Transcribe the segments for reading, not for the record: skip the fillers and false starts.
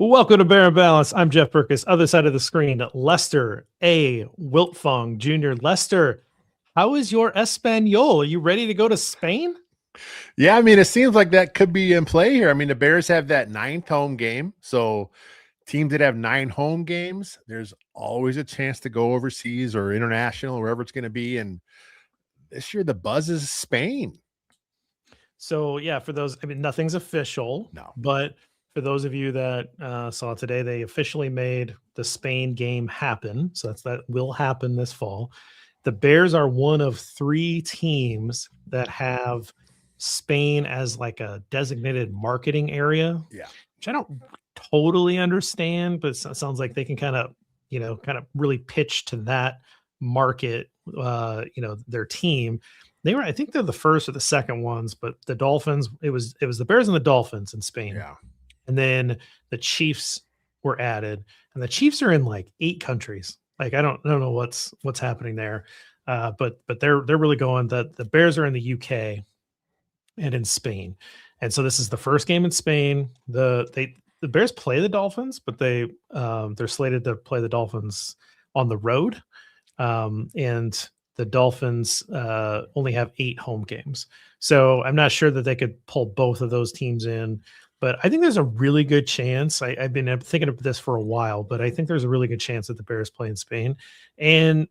Welcome to Bear and Balance. I'm Jeff Burkus. Other side of the screen, Lester A. Wiltfong Jr. Lester, how is your Espanol? Are you ready to go to Spain? Yeah, I mean, it seems like that could be in play here. I mean, the Bears have that ninth home game. So teams that have 9 home games, there's always a chance to go overseas or international, wherever it's going to be. And this year, the buzz is Spain. So, yeah, for those, nothing's official, No. but for those of you that saw today, they officially made the Spain game happen. So that will happen this fall. The Bears are one of 3 teams that have Spain as like a designated marketing area. Yeah. Which I don't totally understand, but it sounds like they can kind of really pitch to that market, their team. I think they're the first or the second ones, but the Dolphins, it was the Bears and the Dolphins in Spain. Yeah. And then the Chiefs were added, and the Chiefs are in like 8 countries. Like I don't know what's happening there. But they're really going that the Bears are in the UK and in Spain. And so this is the first game in Spain. The Bears play the Dolphins, but they're slated to play the Dolphins on the road. And the Dolphins only have 8 home games. So I'm not sure that they could pull both of those teams in, but I think there's a really good chance. I've been thinking of this for a while, but I think there's a really good chance that the Bears play in Spain. And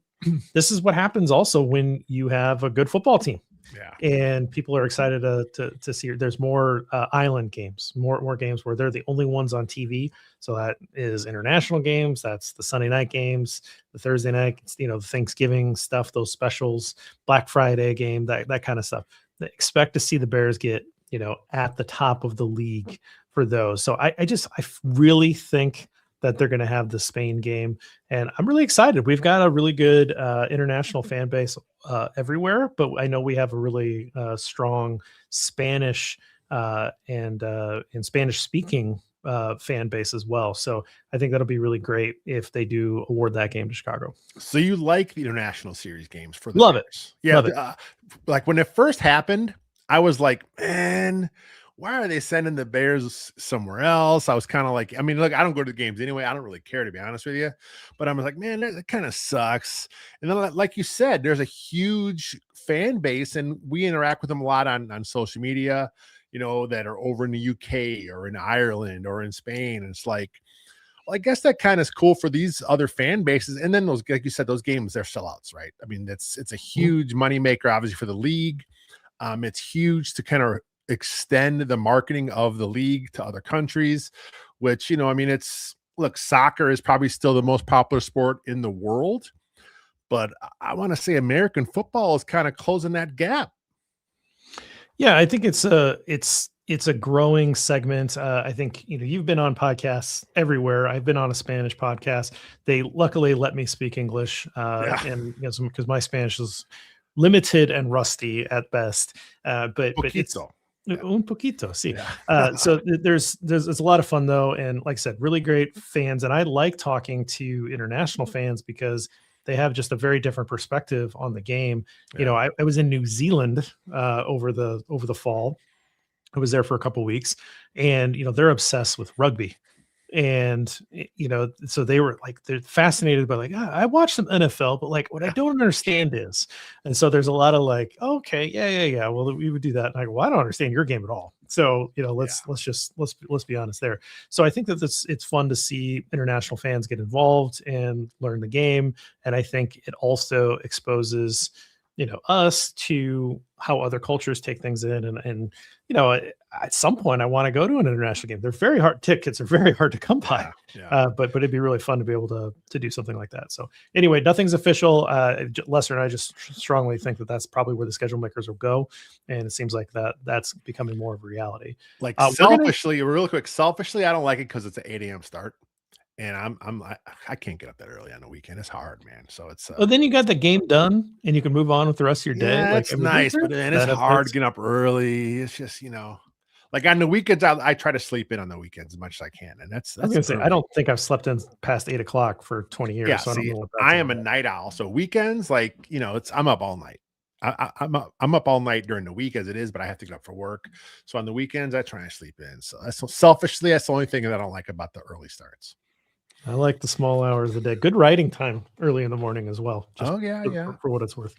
this is what happens also when you have a good football team. Yeah. And people are excited to see. There's more island games, more games where they're the only ones on TV. So that is international games. That's the Sunday night games, the Thursday night, the Thanksgiving stuff, those specials, Black Friday game, that kind of stuff. They expect to see the Bears get at the top of the league for those. So I really think that they're going to have the Spain game. And I'm really excited. We've got a really good international fan base everywhere, but I know we have a really strong Spanish and Spanish speaking fan base as well. So I think that'll be really great if they do award that game to Chicago. So you like the international series games for the Love Bears? it. Yeah. Love it. Like when it first happened, I was like, man, why are they sending the Bears somewhere else? I was kind of like, I mean, look, I don't go to the games anyway. I don't really care, to be honest with you. But I was like, man, that kind of sucks. And then, like you said, there's a huge fan base, and we interact with them a lot on social media, that are over in the UK or in Ireland or in Spain. And it's like, well, I guess that kind of is cool for these other fan bases. And then those, like you said, those games, they're sellouts, right? I mean, it's a huge moneymaker, obviously, for the league. It's huge to kind of extend the marketing of the league to other countries, which, soccer is probably still the most popular sport in the world, but I want to say American football is kind of closing that gap. Yeah, I think it's a growing segment. I think you've been on podcasts everywhere. I've been on a Spanish podcast. They luckily let me speak English, and because my Spanish is limited and rusty at best. But it's un poquito, sí. Yeah. So it's a lot of fun though, and like I said, really great fans. And I like talking to international fans because they have just a very different perspective on the game. Yeah. I was in New Zealand over the fall. I was there for a couple of weeks, and they're obsessed with rugby. And so they're fascinated by I watch some NFL, but like what I don't understand is, and so there's a lot of like, okay, yeah, well, we would do that. And I go, well, I don't understand your game at all. So let's be honest there. So I think that it's fun to see international fans get involved and learn the game, and I think it also exposes us to how other cultures take things in. And at some point I want to go to an international game. They're very hard. Tickets are very hard to come by. Yeah. But it'd be really fun to be able to do something like that. So anyway, nothing's official. Lester and I just strongly think that that's probably where the schedule makers will go. And it seems like that's becoming more of a reality. Like selfishly, real quick, I don't like it because it's an 8 a.m. start. And I can't get up that early on the weekend. It's hard, man. So it's. Well, then you got the game done, and you can move on with the rest of your day. Yeah, that's nice, but then it's hard getting up early. It's just like on the weekends, I try to sleep in on the weekends as much as I can, and that's. I was gonna say I don't think I've slept in past 8 o'clock for 20 years. Yeah, so I am a night owl. So weekends, I'm up all night. I'm up all night during the week as it is, but I have to get up for work. So on the weekends, I try and sleep in. So that's selfishly, that's the only thing that I don't like about the early starts. I like the small hours of the day. Good writing time early in the morning as well, just Oh yeah, yeah. for what it's worth.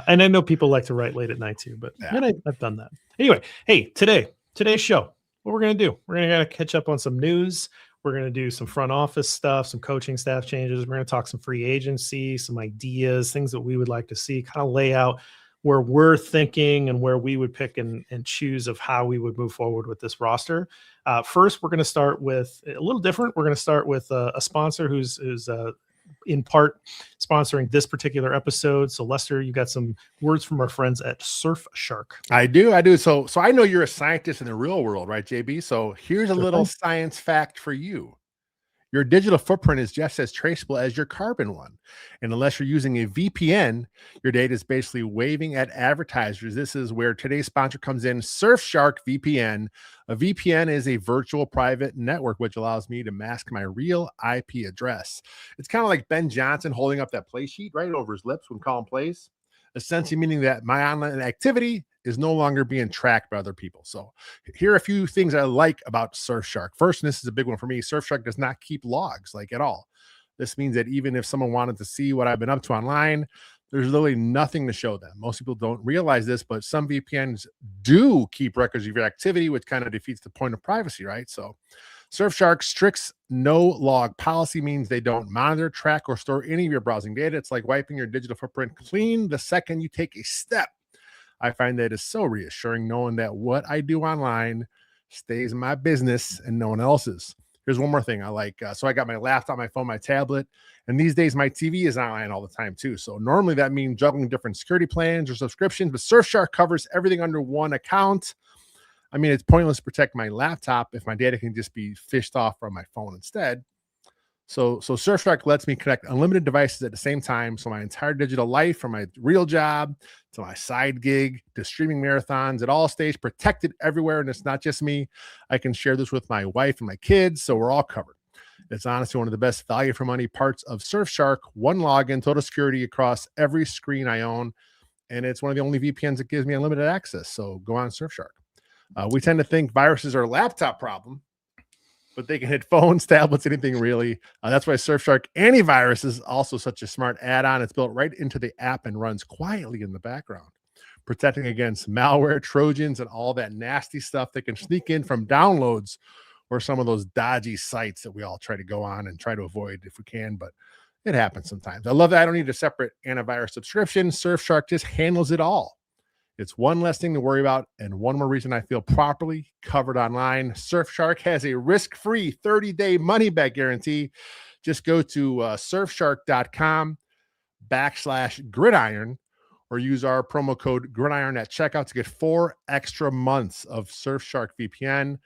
And I know people like to write late at night too, but Yeah. and I've done that. Anyway, hey, today's show, what we're gonna do? We're gonna catch up on some news. We're gonna do some front office stuff, some coaching staff changes. We're gonna talk some free agency, some ideas, things that we would like to see, kind of lay out where we're thinking and where we would pick and choose of how we would move forward with this roster. First, we're going to start with a little different. We're going to start with a sponsor who's in part sponsoring this particular episode. So, Lester, you got some words from our friends at Surfshark. I do. So I know you're a scientist in the real world, right, JB? So here's a little thing. science fact for you. Your digital footprint is just as traceable as your carbon one. And unless you're using a VPN, your data is basically waving at advertisers. This is where today's sponsor comes in, Surfshark VPN. A VPN is a virtual private network, which allows me to mask my real IP address. It's kind of like Ben Johnson holding up that play sheet right over his lips when calling plays, essentially meaning that my online activity is no longer being tracked by other people. So here are a few things I like about Surfshark. First, and this is a big one for me, Surfshark does not keep logs like at all. This means that even if someone wanted to see what I've been up to online, there's literally nothing to show them. Most people don't realize this, but some VPNs do keep records of your activity, which kind of defeats the point of privacy, right? So Surfshark's strict no log policy means they don't monitor, track, or store any of your browsing data. It's like wiping your digital footprint clean the second you take a step. I find that it's so reassuring knowing that what I do online stays in my business and no one else's. Here's one more thing I like. So I got my laptop, my phone, my tablet, and these days my TV is online all the time too. So normally that means juggling different security plans or subscriptions, but Surfshark covers everything under one account. I mean, it's pointless to protect my laptop if my data can just be fished off from my phone instead. So Surfshark lets me connect unlimited devices at the same time. So my entire digital life, from my real job to my side gig to streaming marathons, it all stays protected everywhere. And it's not just me. I can share this with my wife and my kids. So we're all covered. It's honestly one of the best value for money parts of Surfshark. One login, total security across every screen I own. And it's one of the only VPNs that gives me unlimited access. So go on Surfshark. We tend to think viruses are a laptop problem, but they can hit phones, tablets, anything really. That's why Surfshark Antivirus is also such a smart add-on. It's built right into the app and runs quietly in the background, protecting against malware, Trojans, and all that nasty stuff that can sneak in from downloads or some of those dodgy sites that we all try to go on and try to avoid if we can, but it happens sometimes. I love that I don't need a separate antivirus subscription. Surfshark just handles it all. It's one less thing to worry about and one more reason I feel properly covered online. Surfshark has a risk-free 30-day money-back guarantee. Just go to surfshark.com/gridiron or use our promo code gridiron at checkout to get 4 extra months of Surfshark VPN.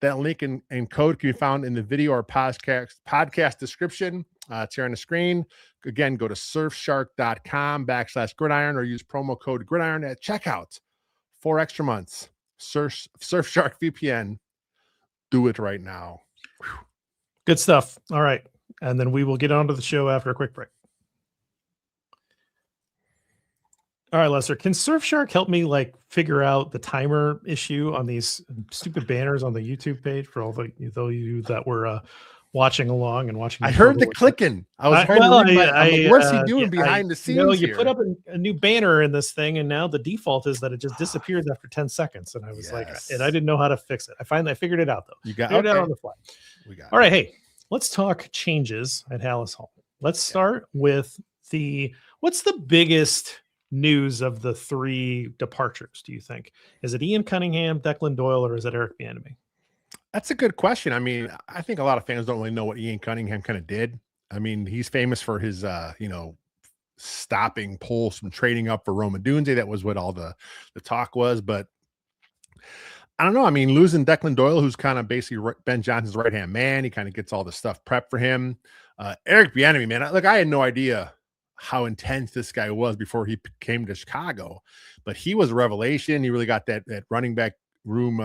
That link and code can be found in the video or podcast description. It's here on the screen. Again, go to surfshark.com/gridiron or use promo code gridiron at checkout. 4 extra months. Surfshark VPN. Do it right now. Whew. Good stuff. All right. And then we will get on to the show after a quick break. All right, Lester, can Surfshark help me figure out the timer issue on these stupid banners on the YouTube page for all the you that were watching along and watching? I heard the clicking. I was trying to read what's he doing behind the scenes you put up a new banner in this thing, and now the default is that it just disappears after 10 seconds. And I was and I didn't know how to fix it. I figured it out though. You got it out on the fly. We got all right. Hey, let's talk changes at Hallis Hall. Let's start with what's the biggest news of the 3 departures, do you think? Is it Ian Cunningham, Declan Doyle, or is it Eric Bieniemy? That's a good question. I mean, I think a lot of fans don't really know what Ian Cunningham kind of did. I mean, he's famous for his, stopping Poles from trading up for Roma Dunze. That was what all the talk was. But I don't know. I mean, losing Declan Doyle, who's kind of basically Ben Johnson's right-hand man, he kind of gets all the stuff prepped for him. Eric Bieniemy, man, I had no idea how intense this guy was before he came to Chicago, but he was a revelation. He really got that running back room,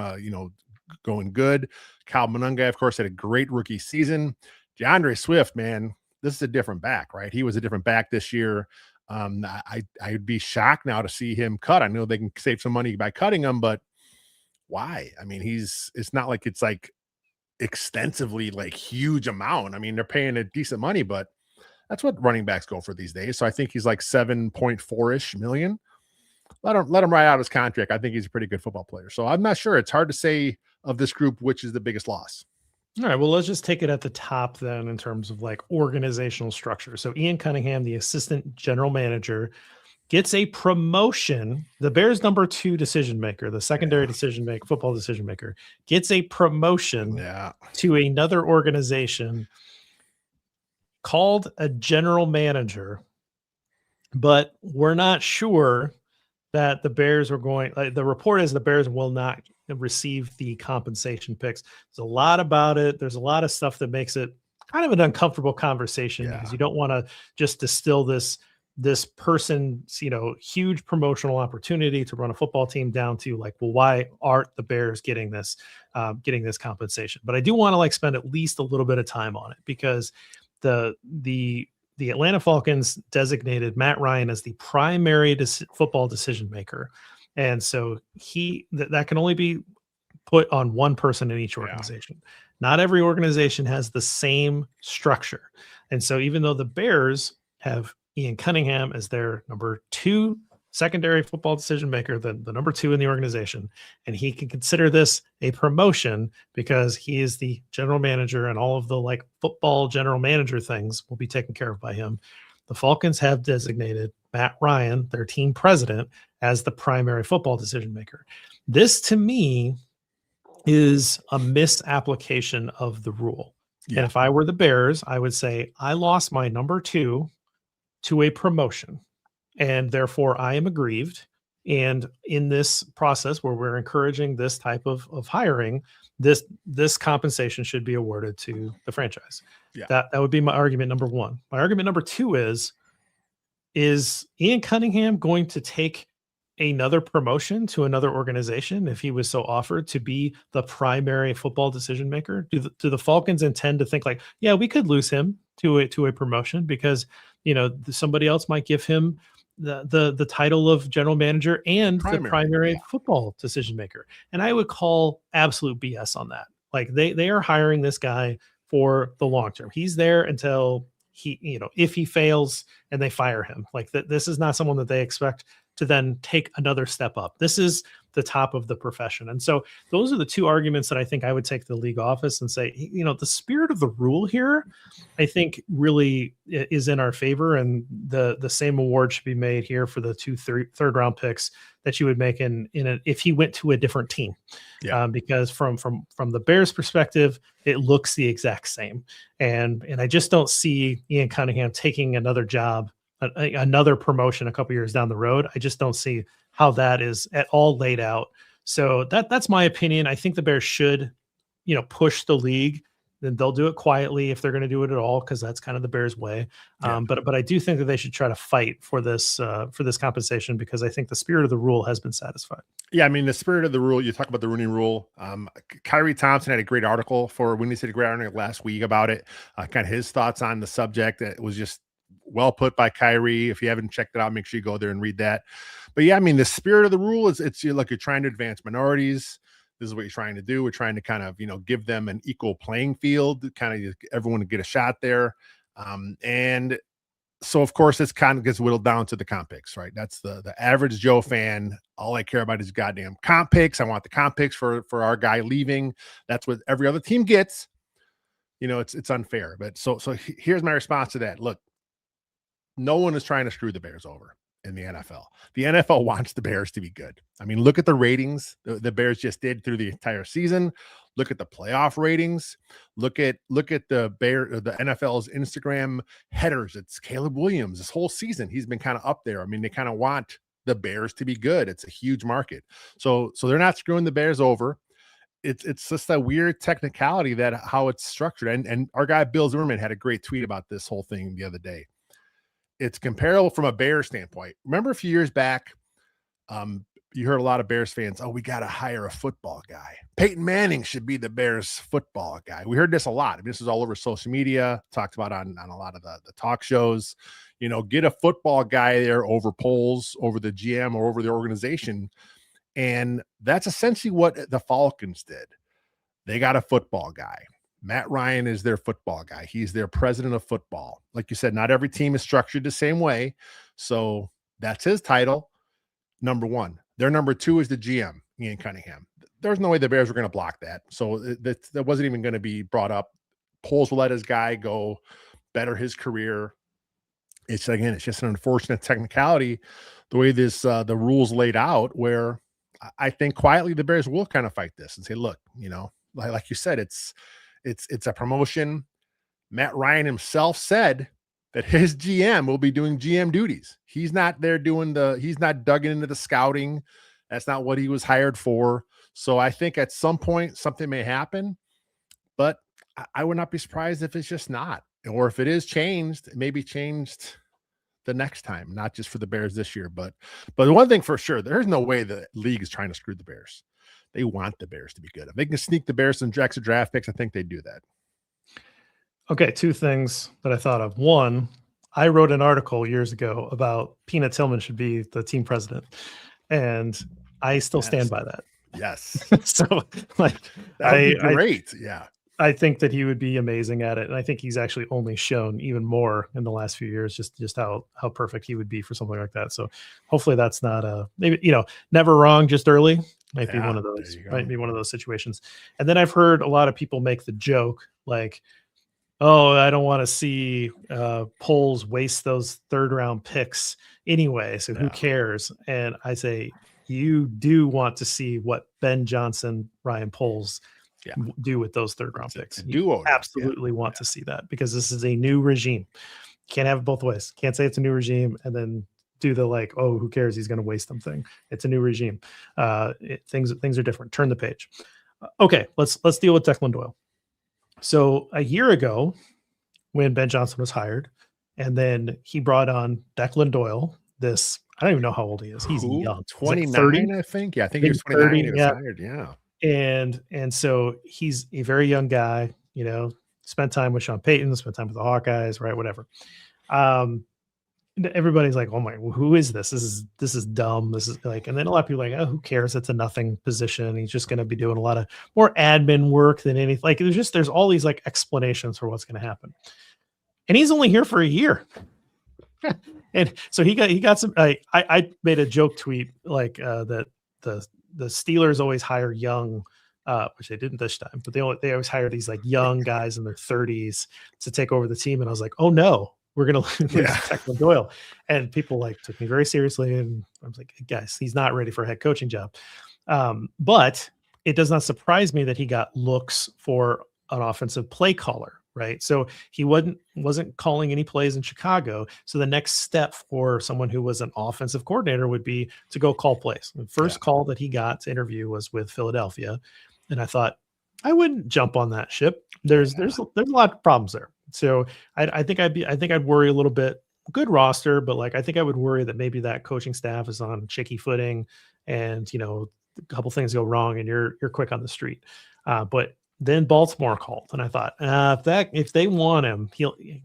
going good. Kyle Monunga, of course, had a great rookie season. DeAndre Swift, man, this is a different back, right? He was a different back this year. I'd be shocked now to see him cut. I know they can save some money by cutting him, but why? I mean, it's not like it's like extensively like huge amount. I mean, they're paying a decent money, but that's what running backs go for these days. So I think he's like 7.4-ish million. Let him ride out his contract. I think he's a pretty good football player. So I'm not sure. It's hard to say of this group which is the biggest loss. All right, well, let's just take it at the top then in terms of like organizational structure. So Ian Cunningham, the assistant general manager, gets a promotion. The Bears' number 2 decision maker, the secondary decision maker, football decision maker, gets a promotion to another organization called a general manager. But we're not sure that the Bears are going, like, the report is the Bears will not receive the compensation picks. There's a lot about it. There's a lot of stuff that makes it kind of an uncomfortable conversation because you don't want to just distill this person's, huge promotional opportunity to run a football team down to like, well, why aren't the Bears getting this compensation? But I do want to like spend at least a little bit of time on it because the Atlanta Falcons designated Matt Ryan as the primary football decision maker. And so that can only be put on one person in each organization. Not every organization has the same structure. And so even though the Bears have Ian Cunningham as their number 2 secondary football decision maker, the number 2 in the organization, and he can consider this a promotion because he is the general manager and all of the like football general manager things will be taken care of by him. The Falcons have designated Matt Ryan, their team president, as the primary football decision maker. This to me is a misapplication of the rule. And if I were the Bears, I would say I lost my number 2 to a promotion, and therefore I am aggrieved. And in this process where we're encouraging this type of hiring, this compensation should be awarded to the franchise. That would be my argument number 1. My argument number 2 is Ian Cunningham going to take another promotion to another organization if he was so offered to be the primary football decision maker? Do the Falcons intend to think like, yeah, we could lose him to a promotion because somebody else might give him the title of general manager and the primary football decision maker? And I would call absolute BS on that. Like they are hiring this guy for the long term. He's there until if he fails and they fire him. Like this is not someone that they expect to then take another step up. This is the top of the profession. And so those are the 2 arguments that I think I would take to the league office and say, the spirit of the rule here, I think really is in our favor. And the same award should be made here for the 2 third round picks that you would make if he went to a different team. Because from the Bears perspective, it looks the exact same. And I just don't see Ian Cunningham taking another job, another promotion a couple years down the road. I just don't see how that is at all laid out. So that's my opinion. I think the Bears should, push the league. Then they'll do it quietly if they're going to do it at all, because that's kind of the Bears' way. But I do think that they should try to fight for this compensation because I think the spirit of the rule has been satisfied. Yeah, I mean, the spirit of the rule, you talk about the Rooney Rule. Kyrie Thompson had a great article for Windy City Ground last week about it, kind of his thoughts on the subject. It was just well put by Kyrie. If you haven't checked it out, make sure you go there and read that. But yeah, I mean, the spirit of the rule is you're trying to advance minorities. This is what you're trying to do. We're trying to kind of, give them an equal playing field, kind of everyone to get a shot there. And so of course it's kind of gets whittled down to the comp picks, right? That's the average Joe fan. All I care about is goddamn comp picks. I want the comp picks for our guy leaving. That's what every other team gets. It's unfair. But so here's my response to that. Look, no one is trying to screw the Bears over in the NFL. The NFL wants the Bears to be good. I mean, look at the ratings the Bears just did through the entire season. Look at the playoff ratings. Look at the NFL's Instagram headers. It's Caleb Williams. This whole season, he's been kind of up there. I mean, they kind of want the Bears to be good. It's a huge market. So they're not screwing the Bears over. It's just a weird technicality that how it's structured. And our guy Bill Zimmerman had a great tweet about this whole thing the other day. It's comparable from a Bears standpoint. Remember a few years back, you heard a lot of Bears fans, oh, we got to hire a football guy. Peyton Manning should be the Bears football guy. We heard this a lot. I mean, this is all over social media, talked about on a lot of the talk shows. You know, get a football guy there over Poles, over the GM, or over the organization. And that's essentially what the Falcons did. They got a football guy. Matt Ryan is their football guy. He's their president of football. Like you said, not every team is structured the same way. So that's his title. Number one. Their number two is the GM, Ian Cunningham. There's no way the Bears were going to block that. So that wasn't even going to be brought up. Poles will let his guy go, better his career. It's just an unfortunate technicality, the way this the rules laid out, where I think quietly the Bears will kind of fight this and say, look, you know, like you said, it's a promotion. Matt Ryan himself said that his GM will be doing GM duties. He's not there he's not dug into the scouting. That's not what he was hired for. So I think at some point something may happen, but I would not be surprised if it's just not, or if it is changed, it may be changed the next time, not just for the Bears this year. But the one thing for sure, there's no way the league is trying to screw the Bears. They want the Bears to be good. If they can sneak the Bears some extra draft picks, I think they do that. Okay, two things that I thought of. One, I wrote an article years ago about Peanut Tillman should be the team president, and I still stand by that. Yes. So, like, that would be great. Yeah. I think that he would be amazing at it, and I think he's actually only shown even more in the last few years, just how perfect he would be for something like that. So, hopefully, that's not maybe, you know, never wrong, just early. Might be one of those. Might be one of those situations. And then I've heard a lot of people make the joke like, oh, I don't want to see Poles waste those third-round picks anyway, so who cares? And I say, you do want to see what Ben Johnson, Ryan Poles do with those third-round picks. You absolutely want to see that, because this is a new regime. Can't have it both ways. Can't say it's a new regime and then do the like, oh, who cares? He's going to waste them thing. It's a new regime. Things are different. Turn the page. Okay, let's deal with Declan Doyle. So a year ago, when Ben Johnson was hired, and then he brought on Declan Doyle, this, I don't even know how old he is. He's young. 29, I think. Yeah, I think he was 29 when he was hired. Yeah. And so he's a very young guy, you know, spent time with Sean Payton, spent time with the Hawkeyes, right? Whatever. Everybody's like, oh my, who is this? This is dumb. This is like, and then a lot of people are like, oh, who cares? It's a nothing position. He's just going to be doing a lot of more admin work than anything. Like, there's all these like explanations for what's going to happen. And he's only here for a year. And so he got some, I made a joke tweet like that the Steelers always hire young, which they didn't this time, but they always hire these like young guys in their 30s to take over the team. And I was like, oh no, we're going to lose Declan Doyle. And people like took me very seriously. And I was like, guys, he's not ready for a head coaching job. But it does not surprise me that he got looks for an offensive play caller, right? So he wasn't calling any plays in Chicago. So the next step for someone who was an offensive coordinator would be to go call plays. The first call that he got to interview was with Philadelphia. And I thought, I wouldn't jump on that ship. There's a lot of problems there. So I think I'd worry a little bit. Good roster, but like I think I would worry that maybe that coaching staff is on shaky footing, and you know, a couple things go wrong, and you're quick on the street. But then Baltimore called, and I thought, if they want him,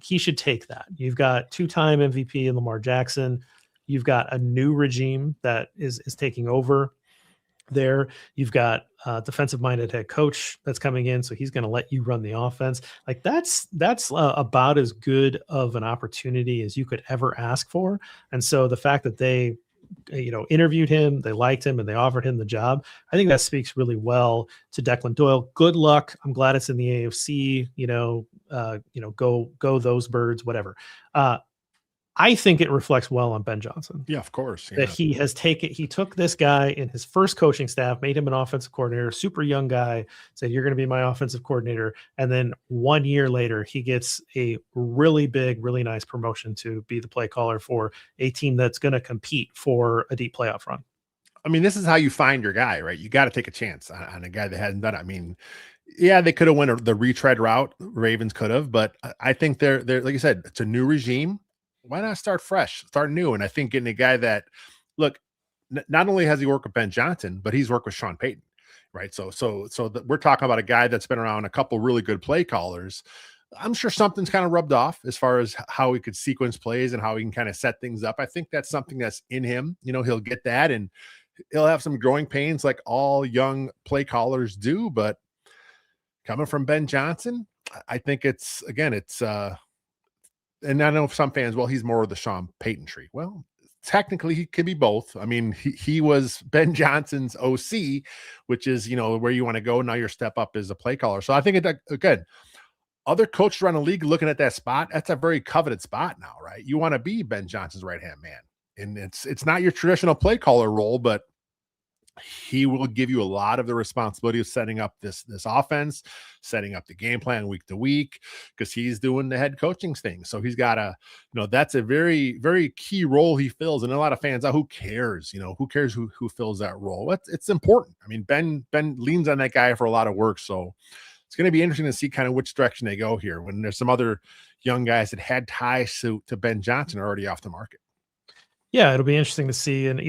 he should take that. You've got two-time MVP in Lamar Jackson. You've got a new regime that is taking over there. You've got a defensive-minded head coach that's coming in, so he's going to let you run the offense. Like that's about as good of an opportunity as you could ever ask for. And so the fact that they, you know, interviewed him, they liked him, and they offered him the job, I think that speaks really well to Declan Doyle. Good luck. I'm glad it's in the AFC. Go those birds, whatever. I think it reflects well on Ben Johnson. Yeah, of course. That he took this guy in his first coaching staff, made him an offensive coordinator, super young guy, said, you're going to be my offensive coordinator. And then 1 year later, he gets a really big, really nice promotion to be the play caller for a team that's going to compete for a deep playoff run. I mean, this is how you find your guy, right? You got to take a chance on a guy that hasn't done it. I mean, yeah, they could have went the retread route. Ravens could have, but I think they're like you said, it's a new regime. Why not start fresh, start new? And I think getting a guy that, look, not only has he worked with Ben Johnson, but he's worked with Sean Payton, right? We're talking about a guy that's been around a couple really good play callers. I'm sure something's kind of rubbed off as far as how he could sequence plays and how he can kind of set things up. I think that's something that's in him. He'll get that, and he'll have some growing pains like all young play callers do. But coming from Ben Johnson, I think it's and I know some fans, well, he's more of the Sean Payton tree. Well, technically he could be both. I mean, he was Ben Johnson's OC, which is, where you want to go. Now your step up is a play caller. So I think again, other coaches around the league looking at that spot, that's a very coveted spot now, right? You want to be Ben Johnson's right-hand man. And it's not your traditional play caller role, but he will give you a lot of the responsibility of setting up this offense, setting up the game plan week to week, because he's doing the head coaching thing. So he's got that's a very, very key role he fills. And a lot of fans, who cares? Who cares who fills that role? It's important. I mean, Ben leans on that guy for a lot of work. So it's going to be interesting to see kind of which direction they go here when there's some other young guys that had ties to Ben Johnson already off the market. Yeah, it'll be interesting to see. And,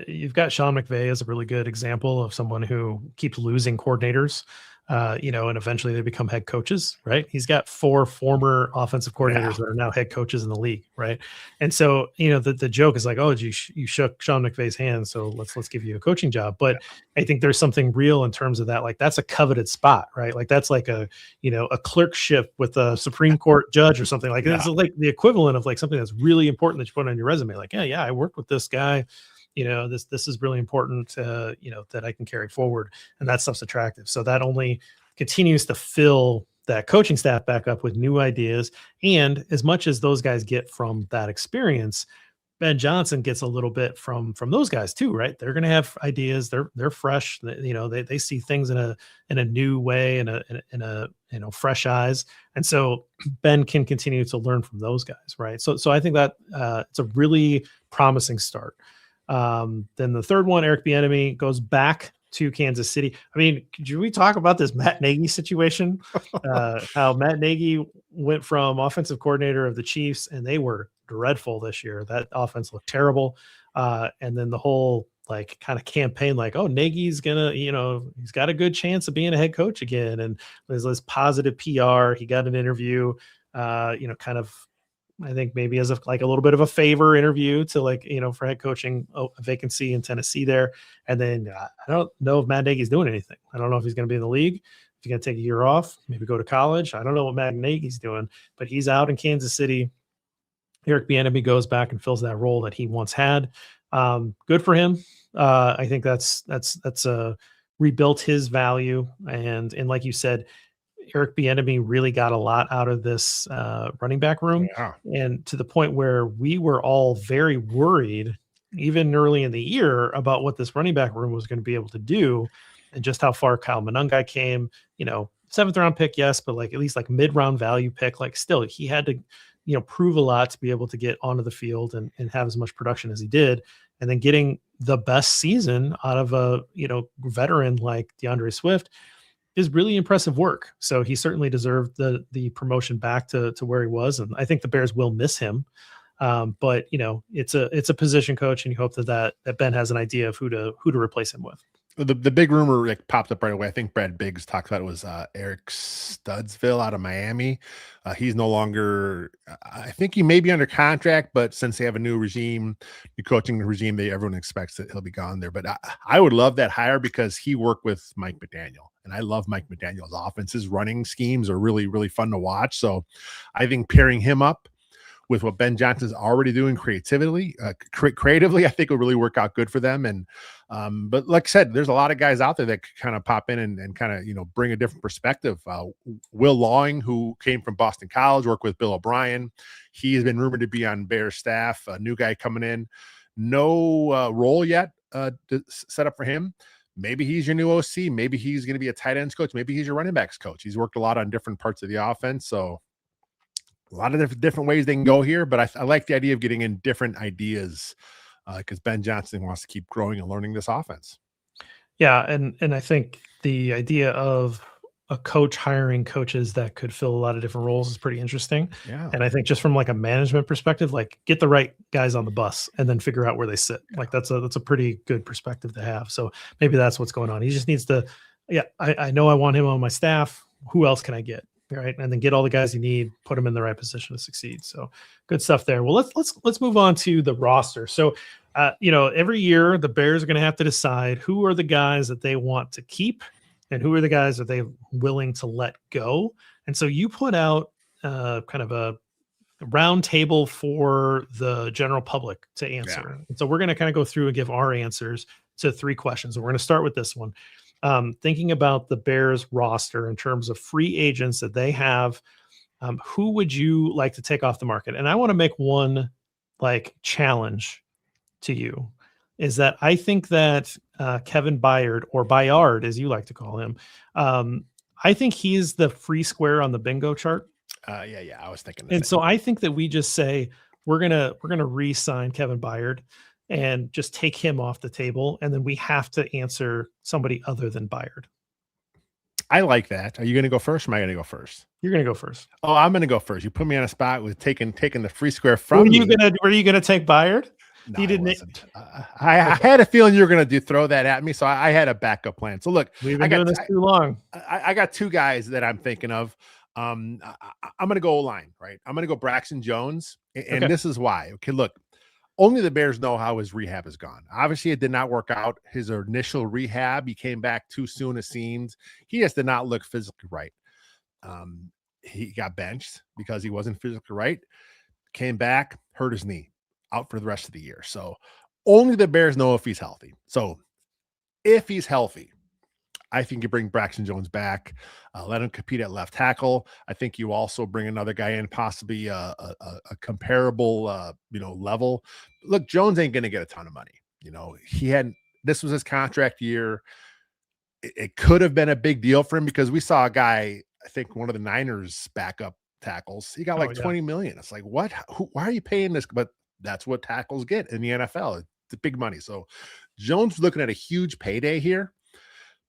you've got Sean McVay as a really good example of someone who keeps losing coordinators, and eventually they become head coaches, right? He's got 4 former offensive coordinators that are now head coaches in the league, right? And so, the joke is like, oh, you shook Sean McVay's hand, so let's give you a coaching job. But I think there's something real in terms of that. Like, that's a coveted spot, right? Like, that's like a clerkship with a Supreme Court judge or something like that. It's like the equivalent of like something that's really important that you put on your resume. Like, yeah, I worked with this guy. This is really important, that I can carry forward, and that stuff's attractive. So that only continues to fill that coaching staff back up with new ideas. And as much as those guys get from that experience, Ben Johnson gets a little bit from those guys too, right? They're going to have ideas. They're fresh. They see things in a new way, in a fresh eyes. And so Ben can continue to learn from those guys, right? So I think that it's a really promising start. Then the third one, Eric Bieniemy goes back to Kansas City. I mean, could we talk about this Matt Nagy situation? How Matt Nagy went from offensive coordinator of the Chiefs, and they were dreadful this year. That offense looked terrible. And then the whole like kind of campaign, like, oh, Nagy's gonna, he's got a good chance of being a head coach again. And there's this positive PR. He got an interview, kind of, I think maybe as a little bit of a favor interview to for head coaching, a vacancy in Tennessee there. And then I don't know if Matt Nagy's doing anything. I don't know if he's going to be in the league, if he's going to take a year off, maybe go to college. I don't know what Matt Nagy's doing, but he's out in Kansas City. Eric Bieniemy goes back and fills that role that he once had. Good for him. I think that's rebuilt his value. And like you said, Eric Bieniemy really got a lot out of this running back room, and to the point where we were all very worried, even early in the year, about what this running back room was going to be able to do, and just how far Kyle Monungai came. 7th round pick, yes, but at least mid round value pick. Still, he had to prove a lot to be able to get onto the field and have as much production as he did, and then getting the best season out of a veteran like DeAndre Swift is really impressive work. So he certainly deserved the promotion back to where he was. And I think the Bears will miss him. But it's a position coach, and you hope that Ben has an idea of who to replace him with. The big rumor popped up right away. I think Brad Biggs talked about it was Eric Studsville out of Miami. He's no longer, I think he may be under contract, but since they have a new regime, new coaching regime, everyone expects that he'll be gone there. But I would love that hire because he worked with Mike McDaniel, and I love Mike McDaniel's offense. His running schemes are really, really fun to watch. So I think pairing him up with what Ben Johnson's already doing creatively, I think will really work out good for them. And but like I said, there's a lot of guys out there that kind of pop in and kind of bring a different perspective. Will Lawing, who came from Boston College, worked with Bill O'Brien. He has been rumored to be on Bears staff. A new guy coming in, no role yet set up for him. Maybe he's your new OC. Maybe he's going to be a tight ends coach. Maybe he's your running backs coach. He's worked a lot on different parts of the offense, so a lot of different ways they can go here, but I like the idea of getting in different ideas because Ben Johnson wants to keep growing and learning this offense. Yeah, and I think the idea of a coach hiring coaches that could fill a lot of different roles is pretty interesting. Yeah. And I think just from like a management perspective, like get the right guys on the bus and then figure out where they sit. Like that's a pretty good perspective to have. So maybe that's what's going on. He just needs to, yeah, I know I want him on my staff. Who else can I get? Right. And then get all the guys you need, put them in the right position to succeed. So good stuff there. Well, let's move on to the roster. So every year the Bears are going to have to decide who are the guys that they want to keep and who are the guys that they're willing to let go. And so you put out kind of a round table for the general public to answer. And so we're going to kind of go through and give our answers to 3 questions. And we're going to start with this one. Thinking about the Bears roster in terms of free agents that they have, who would you like to take off the market? And I want to make one like challenge to you is that I think that Kevin Byard, or Bayard, as you like to call him, I think he's the free square on the bingo chart. Yeah. I was thinking. And so I think that we just say we're gonna re-sign Kevin Byard and just take him off the table, and then we have to answer somebody other than Byard. I like that. Are you going to go first? Or am I going to go first? You're going to go first. Oh, I'm going to go first. You put me on a spot with taking the free square from Were you gonna take Byard? No, you didn't. I had a feeling you were going to throw that at me, so I had a backup plan. So look, we've been doing this too long. I got 2 guys that I'm thinking of. I'm going to go O-line, right? I'm going to go Braxton Jones, and this is why. Okay, look, only the Bears know how his rehab has gone. Obviously, it did not work out. His initial rehab, he came back too soon, it seems. He just did not look physically right. He got benched because he wasn't physically right. Came back, hurt his knee, out for the rest of the year. So only the Bears know if he's healthy. So if he's healthy, I think you bring Braxton Jones back, let him compete at left tackle. I think you also bring another guy in, possibly a comparable, level. Look, Jones ain't going to get a ton of money. This was his contract year. It could have been a big deal for him because we saw a guy, I think one of the Niners backup tackles, he got like $20 million. It's like, what? Why are you paying this? But that's what tackles get in the NFL. It's big money. So Jones was looking at a huge payday here,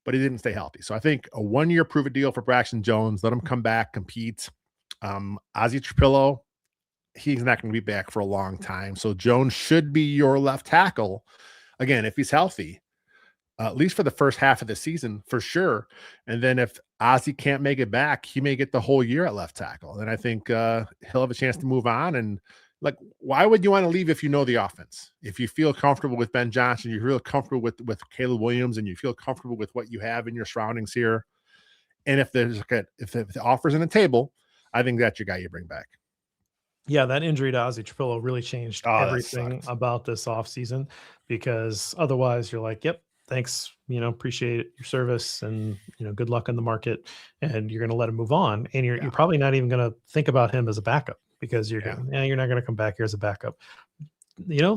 but he didn't stay healthy. So I think a 1-year prove-it deal for Braxton Jones. Let him come back, compete. Ozzie Trapillo, he's not going to be back for a long time. So Jones should be your left tackle. Again, if he's healthy, at least for the first half of the season, for sure. And then if Ozzie can't make it back, he may get the whole year at left tackle. And I think he'll have a chance to move on. And like, why would you want to leave if you know the offense? If you feel comfortable with Ben Johnson, you feel comfortable with Caleb Williams, and you feel comfortable with what you have in your surroundings here. And if the offer's in the table, I think that's your guy you bring back. Yeah, that injury to Ozzie Trapillo really changed everything about this offseason, because otherwise you're like, yep, thanks, appreciate your service, and good luck in the market, and you're going to let him move on, and you're probably not even going to think about him as a backup, because you're not going to come back here as a backup.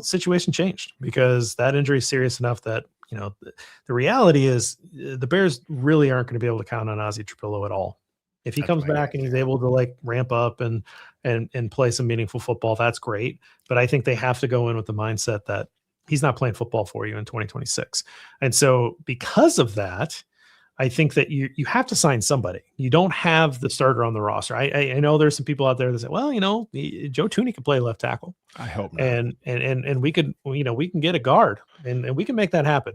Situation changed because that injury is serious enough that the reality is the Bears really aren't going to be able to count on Ozzie Trapillo at all. If he comes back and he's able to like ramp up and play some meaningful football, that's great. But I think they have to go in with the mindset that he's not playing football for you in 2026. And so because of that, I think that you have to sign somebody. You don't have the starter on the roster. I know there's some people out there that say, well, Joe Tooney can play left tackle. I hope not. And we could, we can get a guard and we can make that happen.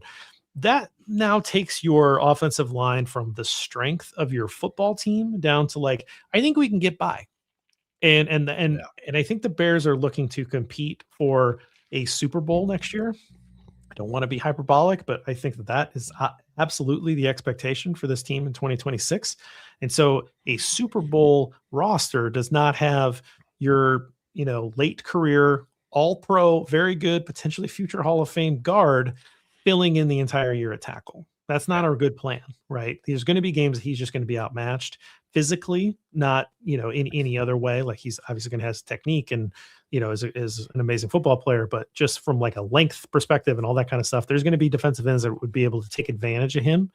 That now takes your offensive line from the strength of your football team down to like, I think we can get by. And I think the Bears are looking to compete for a Super Bowl next year. I don't want to be hyperbolic, but I think that is absolutely the expectation for this team in 2026. And so a Super Bowl roster does not have your, late career, all pro, very good, potentially future Hall of Fame guard filling in the entire year at tackle. That's not our good plan, right? There's going to be games that he's just going to be outmatched physically, not, in any other way. Like he's obviously going to have technique and, is an amazing football player, but just from like a length perspective and all that kind of stuff, there's going to be defensive ends that would be able to take advantage of him.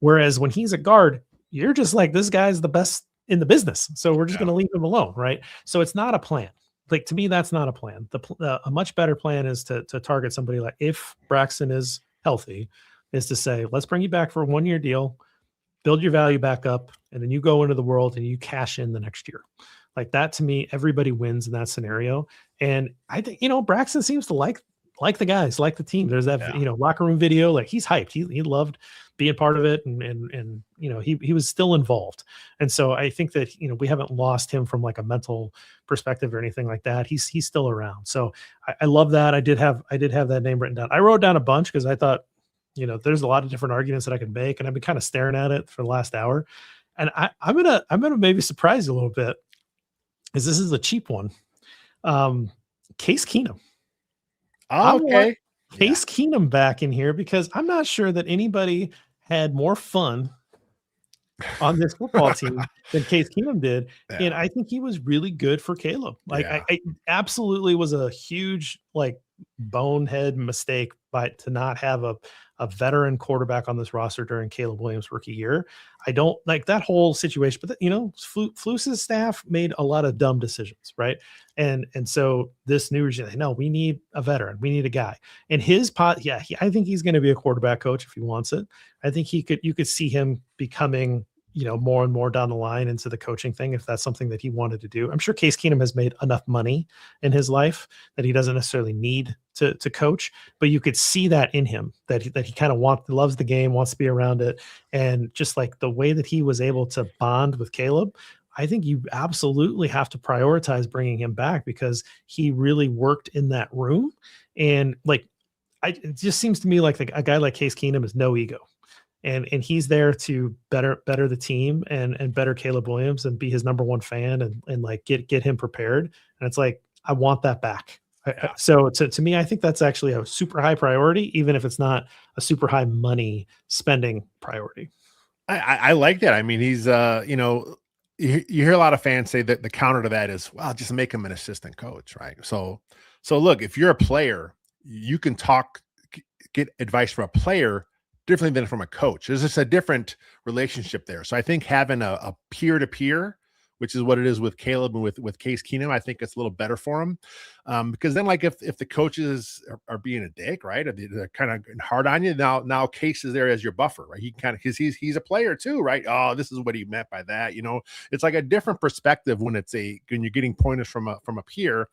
Whereas when he's a guard, you're just like, this guy's the best in the business. So we're just going to leave him alone. Right. So it's not a plan. Like, to me, that's not a plan. A much better plan is to target somebody like, if Braxton is healthy, is to say, let's bring you back for a 1-year deal. build your value back up, and then you go into the world and you cash in the next year. Like that to me, everybody wins in that scenario. And I think, Braxton seems to like the guys, like the team. There's that, Yeah. locker room video. Like he's hyped. He loved being part of it. And he was still involved. And so I think that, we haven't lost him from like a mental perspective or anything like that. He's still around. So I love that. I did have that name written down. I wrote down a bunch because I thought, there's a lot of different arguments that I could make. And I've been kind of staring at it for the last hour. And I'm gonna maybe surprise you a little bit, is this is a cheap one. Case Keenum. I Oh, want okay. Yeah. Case Keenum back in here because I'm not sure that anybody had more fun on this football team than Case Keenum did. Yeah. And I think he was really good for Caleb. Like Yeah. I absolutely was a huge like bonehead mistake to not have a veteran quarterback on this roster during Caleb Williams' rookie year. I don't like that whole situation, but Fluce's staff made a lot of dumb decisions, right? And so this new regime, no, we need a veteran, we need a guy. And his pot, yeah, I think he's going to be a quarterback coach if he wants it. I think you could see him becoming, more and more down the line into the coaching thing if that's something that he wanted to do. I'm sure Case Keenum has made enough money in his life that he doesn't necessarily need to coach, but you could see that in him, that he kind of loves the game, wants to be around it. And just like the way that he was able to bond with Caleb, I think you absolutely have to prioritize bringing him back because he really worked in that room. And like, it just seems to me like a guy like Case Keenum is no ego. And he's there to better the team and better Caleb Williams and be his number one fan and like get him prepared. And it's like, I want that back. So to me, I think that's actually a super high priority, even if it's not a super high money spending priority. I like that. I mean, he's you hear a lot of fans say that the counter to that is, well, just make him an assistant coach, right? So look, if you're a player, you can get advice from a player differently than from a coach. There's just a different relationship there. So I think having a peer-to-peer, which is what it is with Caleb and with Case Keenum, I think it's a little better for him. Because then like if the coaches are being a dick, right? Or they're kind of hard on you. Now Case is there as your buffer, right? He kind of, because he's a player too, right? Oh, this is what he meant by that. It's like a different perspective when you're getting pointers from a peer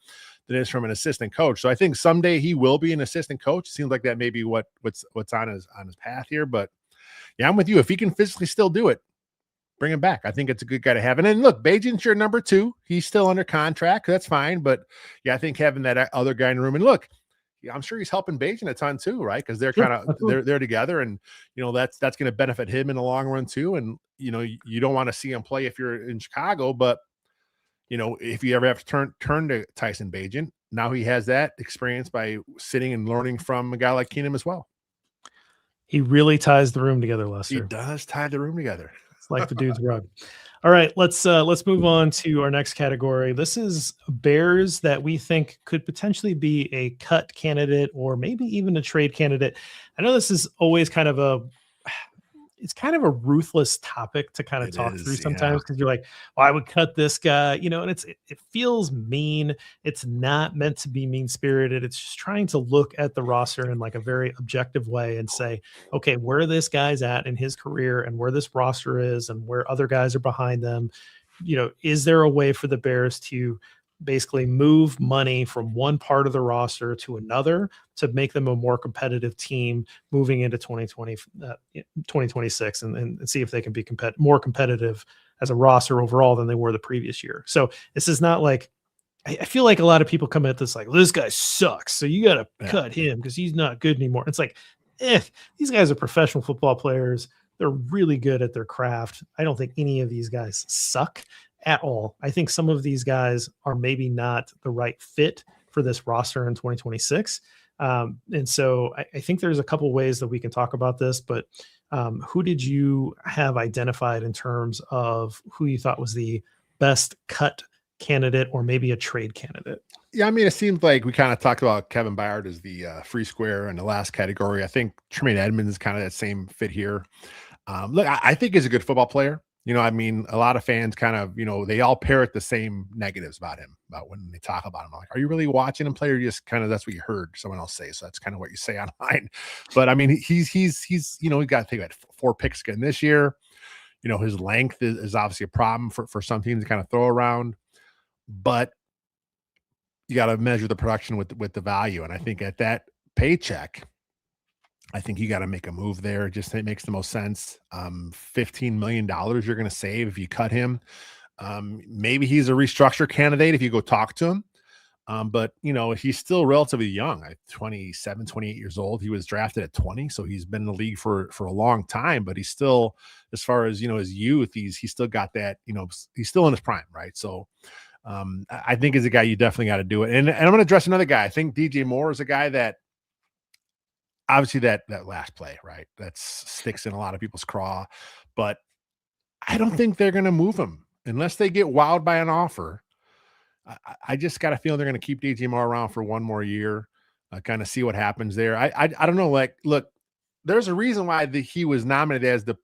than it is from an assistant coach. So I think someday he will be an assistant coach. It seems like that may be what's on his path here. But yeah, I'm with you. If he can physically still do it, bring him back. I think it's a good guy to have. And then look, Bajan's your number 2. He's still under contract. That's fine. But yeah, I think having that other guy in the room, and look, yeah, I'm sure he's helping Bajan a ton too, right? Because they're kind of they're together, and that's going to benefit him in the long run too. And you don't want to see him play if you're in Chicago, but if you ever have to turn to Tyson Bajan, now he has that experience by sitting and learning from a guy like Keenum as well. He really ties the room together, Lester. He does tie the room together. It's like the dude's rug. All right, let's move on to our next category. This is Bears that we think could potentially be a cut candidate or maybe even a trade candidate. I know this is always kind of a ruthless topic to kind of talk through sometimes, because you're like, well, I would cut this guy, and it feels mean. It's not meant to be mean spirited. It's just trying to look at the roster in like a very objective way and say, okay, where this guy's at in his career and where this roster is and where other guys are behind them. Is there a way for the Bears to basically move money from one part of the roster to another to make them a more competitive team moving into 2026 and see if they can be more competitive as a roster overall than they were the previous year. So this is not like, I feel like a lot of people come at this like, this guy sucks, so you got to cut him because he's not good anymore. It's like, these guys are professional football players. They're really good at their craft. I don't think any of these guys suck at all. I think some of these guys are maybe not the right fit for this roster in 2026. And so I think there's a couple ways that we can talk about this, but who did you have identified in terms of who you thought was the best cut candidate or maybe a trade candidate? Yeah, I mean, it seems like we kind of talked about Kevin Byard as the free square in the last category. I think Tremaine Edmonds is kind of that same fit here. Look, I think he's a good football player. I mean, a lot of fans kind of, they all parrot the same negatives about him, about when they talk about him. Like, are you really watching him play, or just kind of that's what you heard someone else say? So that's kind of what you say online. But I mean, he's he got to think about 4 picks again this year. his length is obviously a problem for some teams to kind of throw around, but you got to measure the production with the value. And I think at that paycheck, I think you got to make a move there. Just it makes the most sense. $15 million you're going to save if you cut him. Maybe he's a restructure candidate if you go talk to him. But he's still relatively young, 27, 28 years old. He was drafted at 20. So he's been in the league for a long time, but he's still, as far as, his youth, he's still got that, he's still in his prime. Right. So I think as a guy, you definitely got to do it. And I'm going to address another guy. I think DJ Moore is a guy that obviously that last play, right, that sticks in a lot of people's craw, but I don't think they're going to move him unless they get wowed by an offer. I just got a feeling they're going to keep DJ Moore around for one more year, kind of see what happens there. I don't know. Like, look, there's a reason why he was nominated as the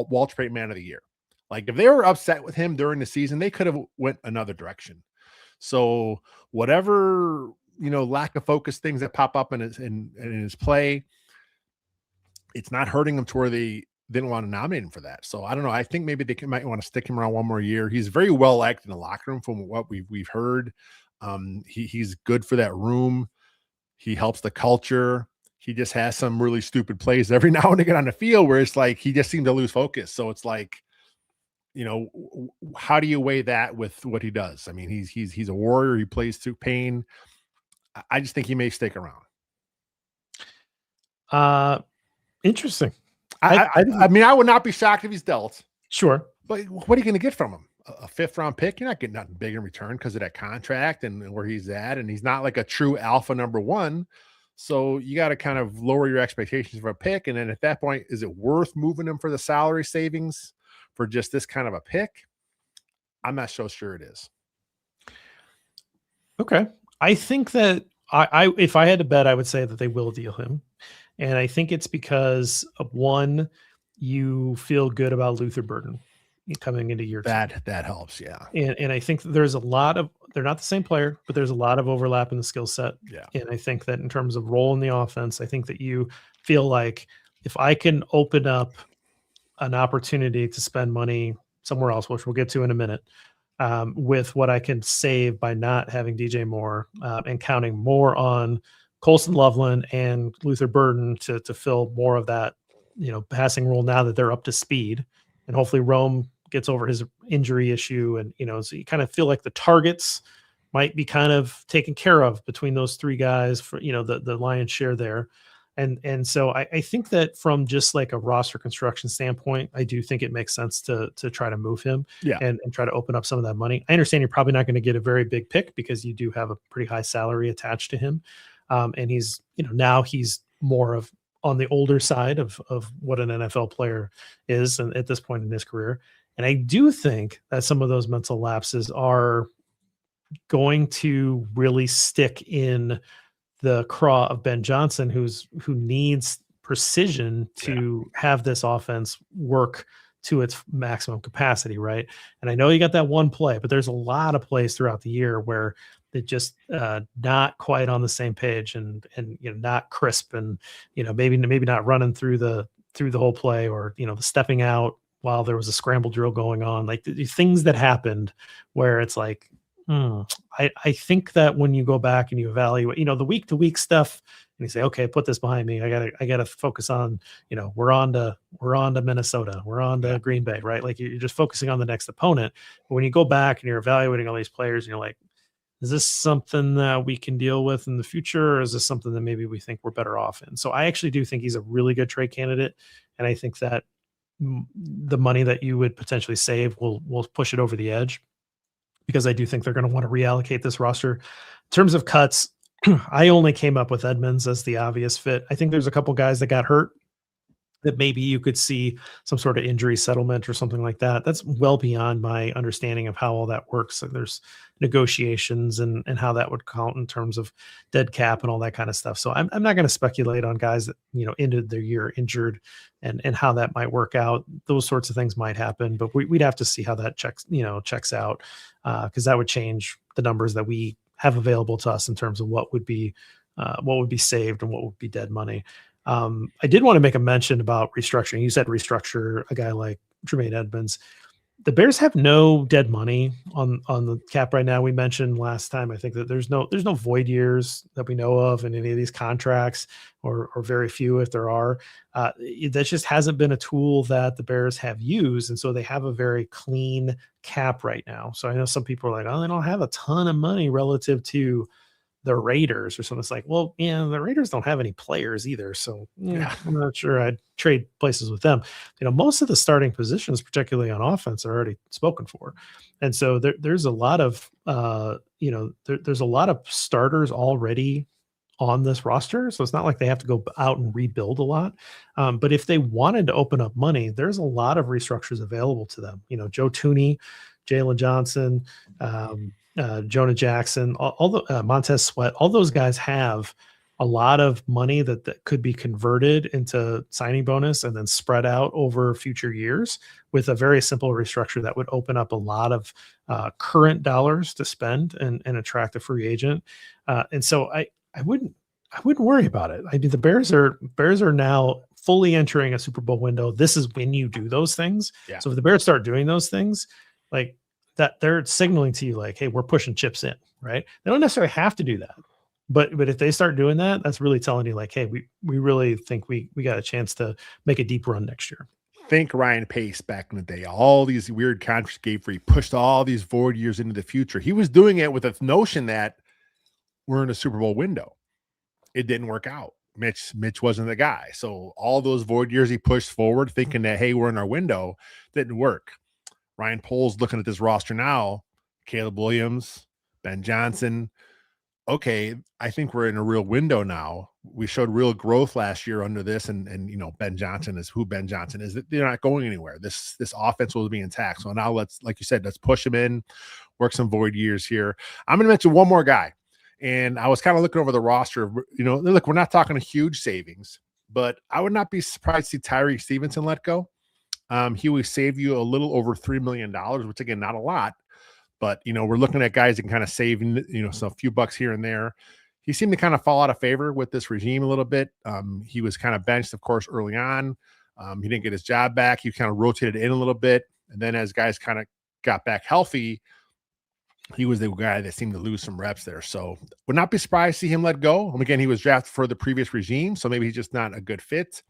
Walter Payton Man of the Year. Like, if they were upset with him during the season, they could have went another direction. So whatever, lack of focus things that pop up in his play, it's not hurting him to where they didn't want to nominate him for that. So I don't know. I think maybe they might want to stick him around one more year. He's very well liked in the locker room from what we've heard. He's good for that room. He helps the culture. He just has some really stupid plays every now and again on the field where it's like he just seemed to lose focus. So it's like, how do you weigh that with what he does? I mean, he's a warrior. He plays through pain. I just think he may stick around. Interesting. I mean, I would not be shocked if he's dealt. Sure. But what are you going to get from him? A fifth-round pick? You're not getting nothing big in return because of that contract and where he's at. And he's not like a true alpha number one. So you got to kind of lower your expectations for a pick. And then at that point, is it worth moving him for the salary savings for just this kind of a pick? I'm not so sure it is. Okay. I think that if I had to bet, I would say that they will deal him. And I think it's because of one, you feel good about Luther Burden coming into year two. That helps. Yeah. And I think there's a lot of, they're not the same player, but there's a lot of overlap in the skill set. Yeah. And I think that in terms of role in the offense, I think that you feel like if I can open up an opportunity to spend money somewhere else, which we'll get to in a minute, with what I can save by not having DJ Moore and counting more on Colson Loveland and Luther Burden to fill more of that, passing role now that they're up to speed, and hopefully Rome gets over his injury issue. And, so you kind of feel like the targets might be kind of taken care of between those three guys for, the lion's share there. And so I think that from just like a roster construction standpoint, I do think it makes sense to try to move him and try to open up some of that money. I understand you're probably not going to get a very big pick because you do have a pretty high salary attached to him. And he's, now he's more of on the older side of what an NFL player is and at this point in his career. And I do think that some of those mental lapses are going to really stick in the craw of Ben Johnson, who needs precision to have this offense work to its maximum capacity, right? And I know you got that one play, but there's a lot of plays throughout the year where it just not quite on the same page and not crisp and maybe not running through the whole play, or the stepping out while there was a scramble drill going on, like the things that happened where it's like, I think that when you go back and you evaluate, the week to week stuff, and you say, okay, put this behind me. I gotta focus on, we're on to Minnesota, we're on to Green Bay, right? Like you're just focusing on the next opponent. But when you go back and you're evaluating all these players, and you're like, is this something that we can deal with in the future? Or is this something that maybe we think we're better off in? So I actually do think he's a really good trade candidate. And I think that the money that you would potentially save will push it over the edge, because I do think they're going to want to reallocate this roster. In terms of cuts, I only came up with Edmonds as the obvious fit. I think there's a couple guys that got hurt that maybe you could see some sort of injury settlement or something like that. That's well beyond my understanding of how all that works. So there's negotiations and how that would count in terms of dead cap and all that kind of stuff. So I'm not going to speculate on guys that, ended their year injured and how that might work out. Those sorts of things might happen, but we'd have to see how that checks out, because that would change the numbers that we have available to us in terms of what would be saved and what would be dead money. I did want to make a mention about restructuring. You said restructure a guy like Tremaine Edmonds. The Bears have no dead money on the cap right now. We mentioned last time, I think, that there's no void years that we know of in any of these contracts, or very few if there are. That just hasn't been a tool that the Bears have used, and so they have a very clean cap right now. So I know some people are like, oh, they don't have a ton of money relative to the Raiders or something. It's like, well, yeah, the Raiders don't have any players either. So Yeah. I'm not sure I'd trade places with them. Most of the starting positions, particularly on offense, are already spoken for. And so there's a lot of, there's a lot of starters already on this roster. So it's not like they have to go out and rebuild a lot. But if they wanted to open up money, there's a lot of restructures available to them. Joe Tooney, Jalen Johnson, Jonah Jackson, all the Montez Sweat, all those guys have a lot of money that could be converted into signing bonus and then spread out over future years with a very simple restructure that would open up a lot of current dollars to spend and attract a free agent. And so I wouldn't worry about it. I mean, the Bears are now fully entering a Super Bowl window. This is when you do those things. Yeah. So if the Bears start doing those things, like that, they're signaling to you like, hey, we're pushing chips in, right? They don't necessarily have to do that. But if they start doing that, that's really telling you like, hey, we really think we got a chance to make a deep run next year. Think Ryan Pace back in the day, all these weird contracts gave where he pushed all these void years into the future. He was doing it with a notion that we're in a Super Bowl window. It didn't work out. Mitch wasn't the guy. So all those void years he pushed forward thinking that, hey, we're in our window, didn't work. Ryan Poles looking at this roster now, Caleb Williams, Ben Johnson. Okay, I think we're in a real window now. We showed real growth last year under this, and Ben Johnson is who Ben Johnson is. They're not going anywhere. This offense will be intact. So now let's push him in, work some void years here. I'm going to mention one more guy, and I was kind of looking over the roster. Look, we're not talking a huge savings, but I would not be surprised to see Tyree Stevenson let go. He would save you a little over $3 million, which again, not a lot. But, we're looking at guys that can kind of save, so a few bucks here and there. He seemed to kind of fall out of favor with this regime a little bit. He was kind of benched, of course, early on. He didn't get his job back. He kind of rotated in a little bit. And then as guys kind of got back healthy, he was the guy that seemed to lose some reps there. So would not be surprised to see him let go. And again, he was drafted for the previous regime, so maybe he's just not a good fit.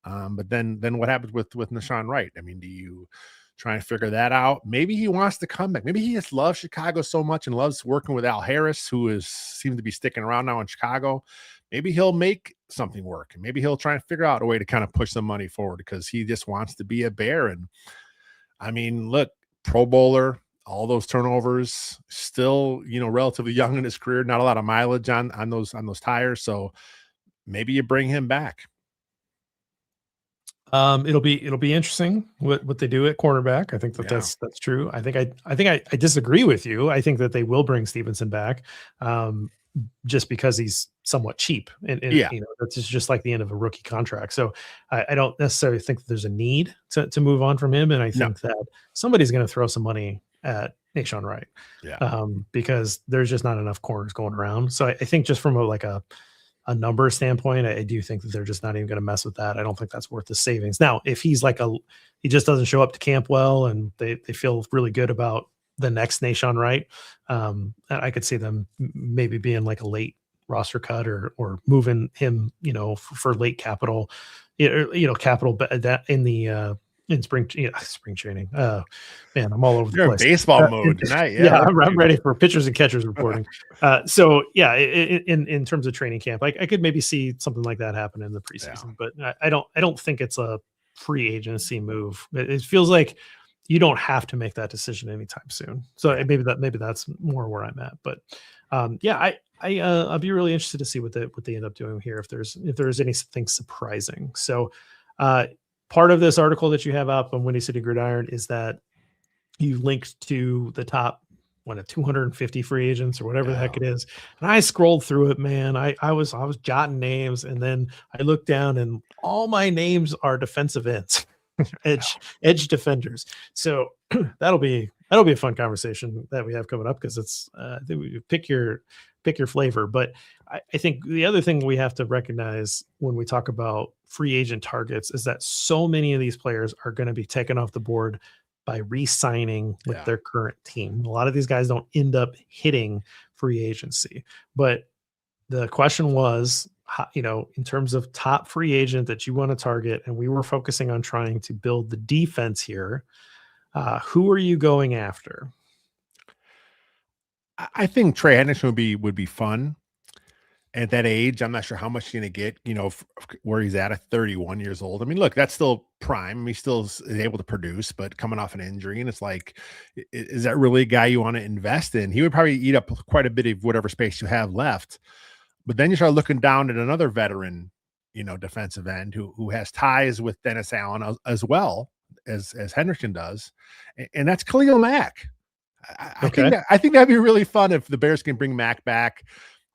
But then what happens with Nahshon Wright? I mean, do you try and figure that out? Maybe he wants to come back. Maybe he just loves Chicago so much and loves working with Al Harris, who seems to be sticking around now in Chicago. Maybe he'll make something work, and maybe he'll try and figure out a way to kind of push some money forward because he just wants to be a Bear. And I mean, look, Pro Bowler, all those turnovers, still, relatively young in his career, not a lot of mileage on those tires. So maybe you bring him back. It'll be interesting what they do at cornerback. I think that's true. I think I disagree with you. I think that they will bring Stevenson back, just because he's somewhat cheap, and that's just like the end of a rookie contract. So I don't necessarily think that there's a need to move on from him, and I think that somebody's going to throw some money at Nahshon Wright, because there's just not enough corners going around. So I think just from a number standpoint, I do think that they're just not even going to mess with that. I don't think that's worth the savings. Now, if he's he just doesn't show up to camp well, and they feel really good about the next Nahshon Wright, I could see them maybe being like a late roster cut or moving him, for late capital, capital that in spring training. Man, I'm all over the place. In baseball mode tonight. Yeah, I'm ready for pitchers and catchers reporting. So yeah, in terms of training camp, I could maybe see something like that happen in the preseason, but I don't think it's a free agency move. It feels like you don't have to make that decision anytime soon. So maybe that's more where I'm at. But I'll be really interested to see what they end up doing here, if there's anything surprising. So part of this article that you have up on Windy City Gridiron is that you linked to the top 250 free agents or whatever the heck it is. And I scrolled through it, man. I was jotting names, and then I looked down and all my names are defensive ends, edge defenders. So that'll be that'll be a fun conversation that we have coming up because it's I think we pick your flavor. But I think the other thing we have to recognize when we talk about free agent targets is that so many of these players are going to be taken off the board by re-signing with Yeah. their current team. A lot of these guys don't end up hitting free agency. But the question was, in terms of top free agent that you want to target, and we were focusing on trying to build the defense here. Who are you going after? I think Trey Henderson would be fun at that age. I'm not sure how much he's going to get, where he's at 31 years old. I mean, look, that's still prime. He still is able to produce, but coming off an injury, and it's like, is that really a guy you want to invest in? He would probably eat up quite a bit of whatever space you have left. But then you start looking down at another veteran, defensive end who has ties with Dennis Allen as well as Henderson does, and that's Khalil Mack. Okay. I think that'd be really fun if the Bears can bring Mack back.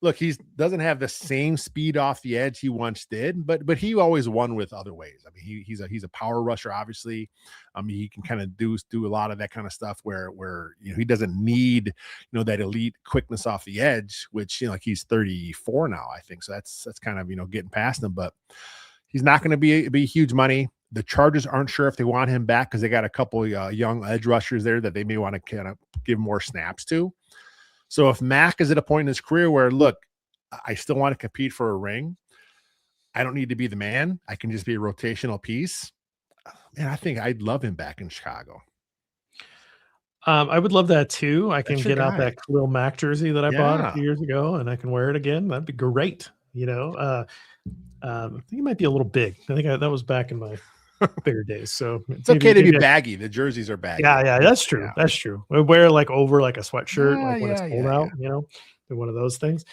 Look, he doesn't have the same speed off the edge he once did, but he always won with other ways. I mean, he's a power rusher, obviously. I mean, he can kind of do a lot of that kind of stuff where he doesn't need that elite quickness off the edge, which like he's 34 now, I think. So that's kind of getting past him, but he's not going to be huge money. The Chargers aren't sure if they want him back because they got a couple young edge rushers there that they may want to kind of give more snaps to. So if Mack is at a point in his career where, look, I still want to compete for a ring, I don't need to be the man. I can just be a rotational piece. Man, I think I'd love him back in Chicago. I would love that too. I can That's your get out guy. that Khalil Mack jersey that I bought a Yeah. few years ago, and I can wear it again. That'd be great. I think it might be a little big. I think that was back in my bigger days. So It's okay to be baggy. The jerseys are baggy. Yeah, that's true. Yeah. That's true. We wear like over like a sweatshirt, like when it's Yeah, cold yeah, out, they're one of those things.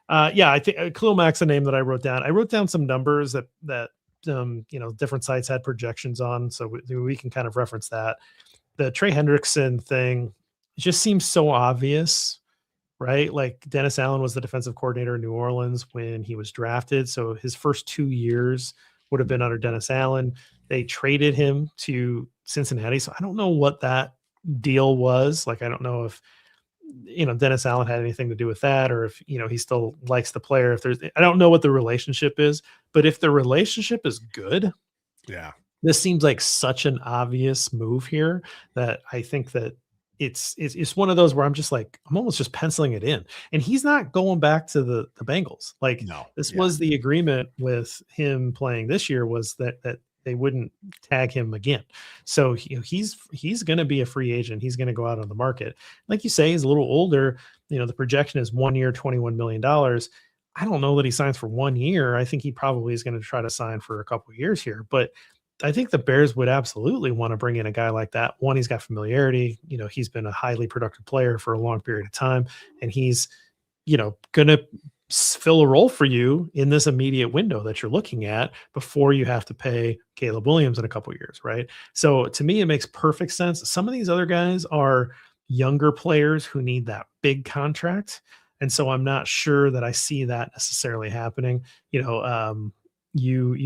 I think Khalil Mack's a name that I wrote down. I wrote down some numbers that different sites had projections on, so we can kind of reference that. The Trey Hendrickson thing just seems so obvious, right? Like Dennis Allen was the defensive coordinator in New Orleans when he was drafted, so his first 2 years would have been under Dennis Allen. They traded him to Cincinnati, so I don't know what that deal was. Like, I don't know if Dennis Allen had anything to do with that, or if he still likes the player. I don't know what the relationship is, but if the relationship is good, yeah, this seems like such an obvious move here that I think that it's one of those where I'm just like, I'm almost just penciling it in. And he's not going back to the Bengals. Like, no, this yeah. was the agreement with him playing this year, was that they wouldn't tag him again. So he's going to be a free agent. He's going to go out on the market. Like you say, he's a little older. The projection is 1 year, $21 million. I don't know that he signs for 1 year. I think he probably is going to try to sign for a couple of years here, but I think the Bears would absolutely want to bring in a guy like that. One, he's got familiarity. He's been a highly productive player for a long period of time, and he's, going to fill a role for you in this immediate window that you're looking at before you have to pay Caleb Williams in a couple of years, right? So to me, it makes perfect sense. Some of these other guys are younger players who need that big contract, and so I'm not sure that I see that necessarily happening. You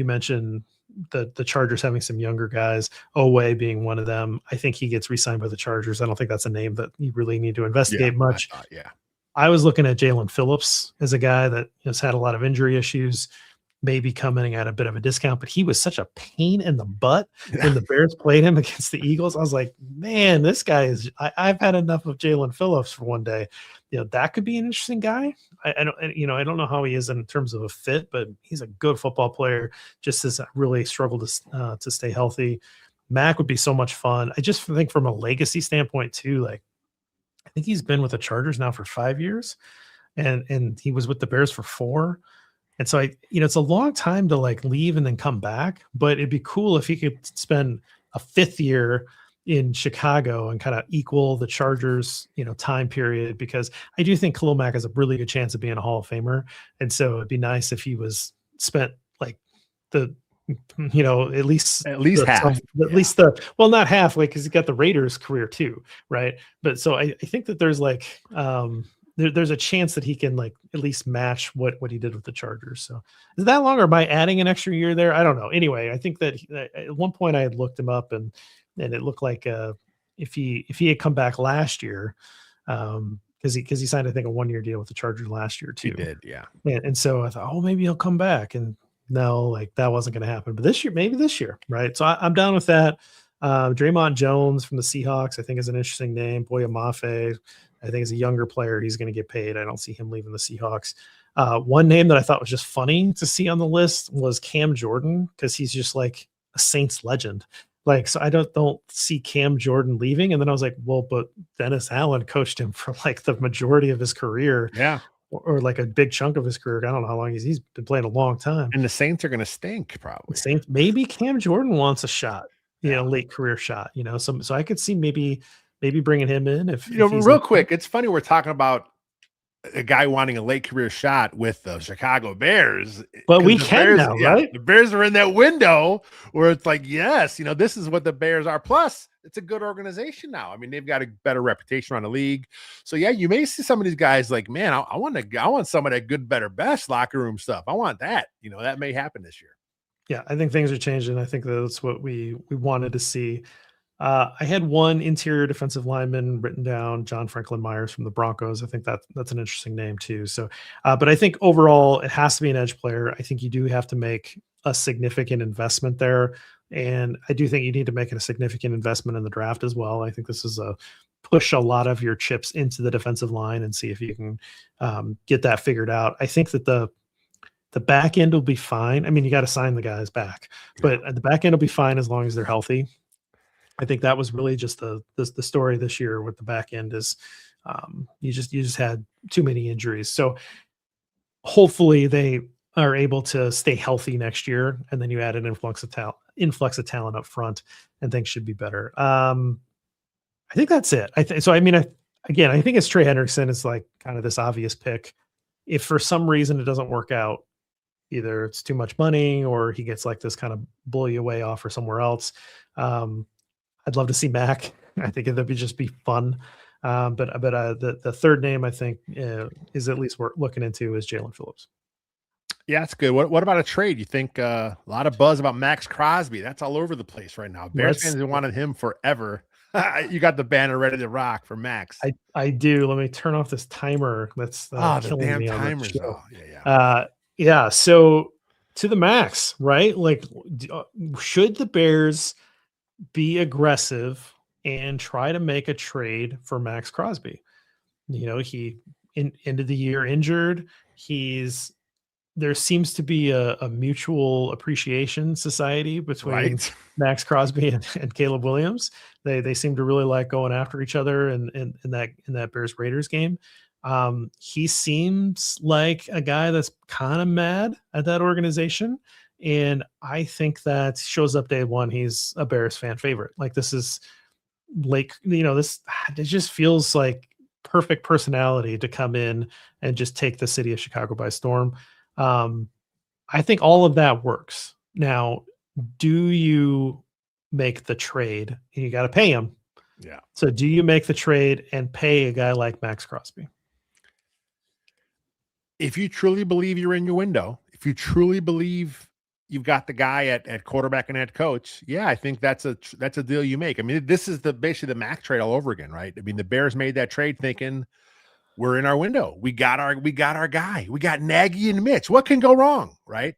mentioned the Chargers having some younger guys, Owe being one of them. I think he gets re-signed by the Chargers. I don't think that's a name that you really need to investigate much. I was looking at Jalen Phillips as a guy that has had a lot of injury issues, maybe coming at a bit of a discount, but he was such a pain in the butt when the Bears played him against the Eagles. I was like, man, this guy is, I've had enough of Jalen Phillips for one day. That could be an interesting guy. I don't know how he is in terms of a fit, but he's a good football player, just has really struggled to stay healthy. Mack would be so much fun. I just think from a legacy standpoint too, like, I think he's been with the Chargers now for 5 years, and he was with the Bears for 4. And so it's a long time to like leave and then come back, but it'd be cool if he could spend a 5th year in Chicago and kind of equal the Chargers, time period, because I do think Khalil Mack has a really good chance of being a Hall of Famer. And so it'd be nice if he was spent like at least half, not half, like, cause he got the Raiders career too. Right. But so I think that there's like, there's a chance that he can like at least match what he did with the Chargers. So is that long, or by adding an extra year there? I don't know. Anyway, I think that at one point I had looked him up and it looked like if he had come back last year, because he signed, I think, a 1-year deal with the Chargers last year He too. did, yeah. And so I thought, oh, maybe he'll come back. And no, like that wasn't going to happen. But this year, maybe this year, right? So I'm down with that. Draymond Jones from the Seahawks, I think, is an interesting name. Boya Mafe, I think, is a younger player. He's going to get paid. I don't see him leaving the Seahawks. One name that I thought was just funny to see on the list was Cam Jordan, because he's just like a Saints legend. Like, so I don't see Cam Jordan leaving. And then I was like, well, but Dennis Allen coached him for like the majority of his career, Yeah. or like a big chunk of his career. I don't know how long he's been playing a long time. And the Saints are going to stink probably. Saints, maybe Cam Jordan wants a shot, Yeah. late career shot, so I could see maybe bringing him in if You know, he's real quick, it's funny we're talking about a guy wanting a late career shot with the Chicago Bears. but we The can Bears, now, right? The Bears are in that window where it's like, yes, this is what the Bears are. Plus, it's a good organization now. I mean, they've got a better reputation around the league. So yeah, you may see some of these guys like, man, I want some of that good, better, best locker room stuff. I want that. That may happen this year. Yeah, I think things are changing. I think that's what we wanted to see. I had one interior defensive lineman written down, John Franklin Myers from the Broncos. I think that's an interesting name too. So, but I think overall it has to be an edge player. I think you do have to make a significant investment there. And I do think you need to make a significant investment in the draft as well. I think this is push a lot of your chips into the defensive line and see if you can get that figured out. I think that the back end will be fine. I mean, you got to sign the guys back, but the back end will be fine as long as they're healthy. I think that was really just the story this year with the back end is you just had too many injuries. So hopefully they are able to stay healthy next year, and then you add an influx of talent up front, and things should be better. I think that's it. I think it's Trey Hendrickson is like kind of this obvious pick. If for some reason it doesn't work out, either it's too much money or he gets like this kind of blow you away offer somewhere else. I'd love to see Mac. I think that'd just be fun. But the third name I think is at least worth looking into is Jalen Phillips. Yeah, that's good. What about a trade? You think a lot of buzz about Max Crosby? That's all over the place right now. Bears fans have wanted him forever. You got the banner ready to rock for Max. I do. Let me turn off this timer. That's killing me on the show. Yeah. So to the Max, right? Like, should the Bears be aggressive and try to make a trade for Max Crosby? He ended the year injured. There seems to be a mutual appreciation society between Max Crosby and Caleb Williams. They seem to really like going after each other in that Bears Raiders game. He seems like a guy that's kind of mad at that organization. And I think that shows up day one. He's a Bears fan favorite. Like, this is like, it just feels like perfect personality to come in and just take the city of Chicago by storm. I think all of that works. Now, do you make the trade? And you got to pay him. Yeah. So do you make the trade and pay a guy like Max Crosby? If you truly believe you're in your window, if you truly believe you've got the guy at quarterback and head coach, yeah, I think that's a deal you make. I mean, this is basically the Mac trade all over again, right? I mean, the Bears made that trade thinking we're in our window. We got our guy. We got Nagy and Mitch. What can go wrong, right?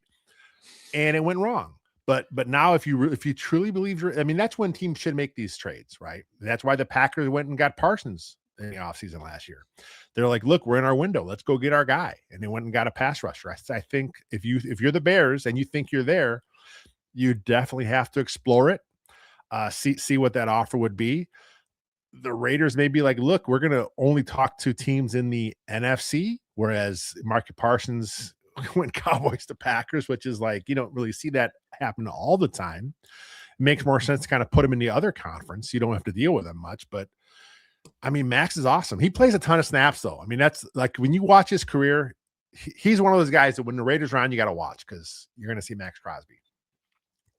And it went wrong. But now if you truly believe that's when teams should make these trades, right? That's why the Packers went and got Parsons in the offseason last year. They're like, look, we're in our window. Let's go get our guy. And they went and got a pass rusher. I think if you're the Bears and you think you're there, you definitely have to explore it. See what that offer would be. The Raiders may be like, look, we're going to only talk to teams in the NFC, whereas Marcus Parsons went Cowboys to Packers, which is like, you don't really see that happen all the time. It makes more sense to kind of put him in the other conference. You don't have to deal with him much, but I mean, Max is awesome. He plays a ton of snaps though. I mean, that's like when you watch his career, he's one of those guys that when the Raiders are on, you got to watch because you're going to see Max Crosby.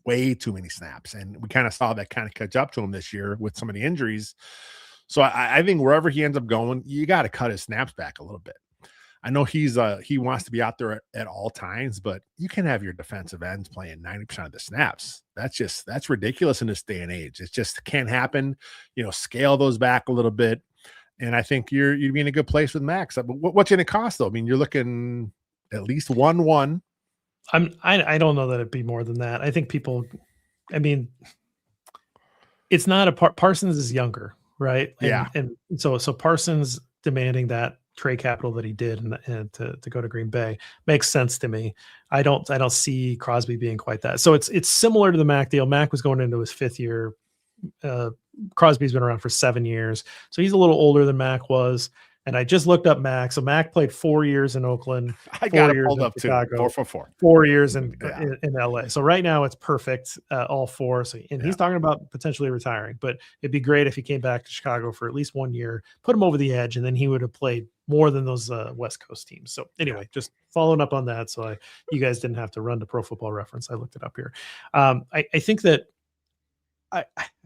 Way too many snaps. And we kind of saw that kind of catch up to him this year with some of the injuries. So I think wherever he ends up going, you got to cut his snaps back a little bit. I know he wants to be out there at all times, but you can have your defensive ends playing 90% of the snaps. That's ridiculous in this day and age. It just can't happen. Scale those back a little bit. And I think you'd be in a good place with Max. But what's it going to cost though? I mean, you're looking at least 1-1. I don't know that it'd be more than that. I think people, I mean, it's not a Parsons is younger, right? Yeah. And so Parsons demanding that trade capital that he did and to go to Green Bay makes sense to me. I don't see Crosby being quite that. So it's similar to the Mac deal. Mac was going into his 5th year. Crosby's been around for 7 years, so he's a little older than Mac was. And I just looked up Mac. So Mac played 4 years in Oakland, I 4 got it years pulled in up Chicago, too. 4 4 years in Yeah. in LA. So right now it's perfect, all 4. So and he's Yeah. talking about potentially retiring, but it'd be great if he came back to Chicago for at least 1 year, put him over the edge, and then he would have played more than those West Coast teams. So anyway, just following up on that, so you guys didn't have to run to Pro Football Reference. I looked it up here. I think that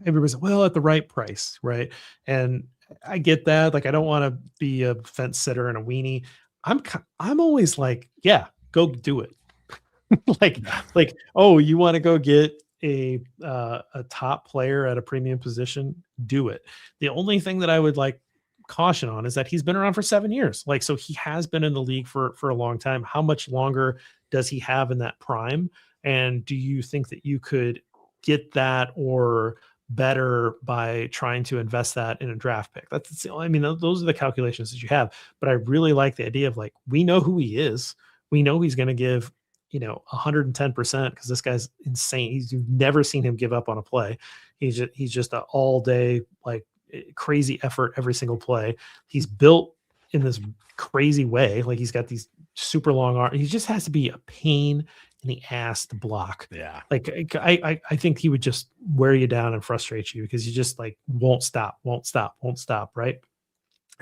everybody's like, well, at the right price, right? And I get that. Like, I don't want to be a fence sitter and a weenie. I'm always like, yeah, go do it. like, oh, you want to go get a top player at a premium position? Do it. The only thing that I would like caution on is that he's been around for 7 years. Like, so he has been in the league for a long time. How much longer does he have in that prime? And do you think that you could get that or better by trying to invest that in a draft pick? I mean, those are the calculations that you have. But I really like the idea of, like, we know who he is. We know he's going to give 110% because this guy's insane. You've never seen him give up on a play. He's just an all day, like, crazy effort every single play. He's built in this crazy way. Like, he's got these super long arms. He just has to be a pain in the ass to block. Yeah. Like, I think he would just wear you down and frustrate you because you just, like, won't stop. Right.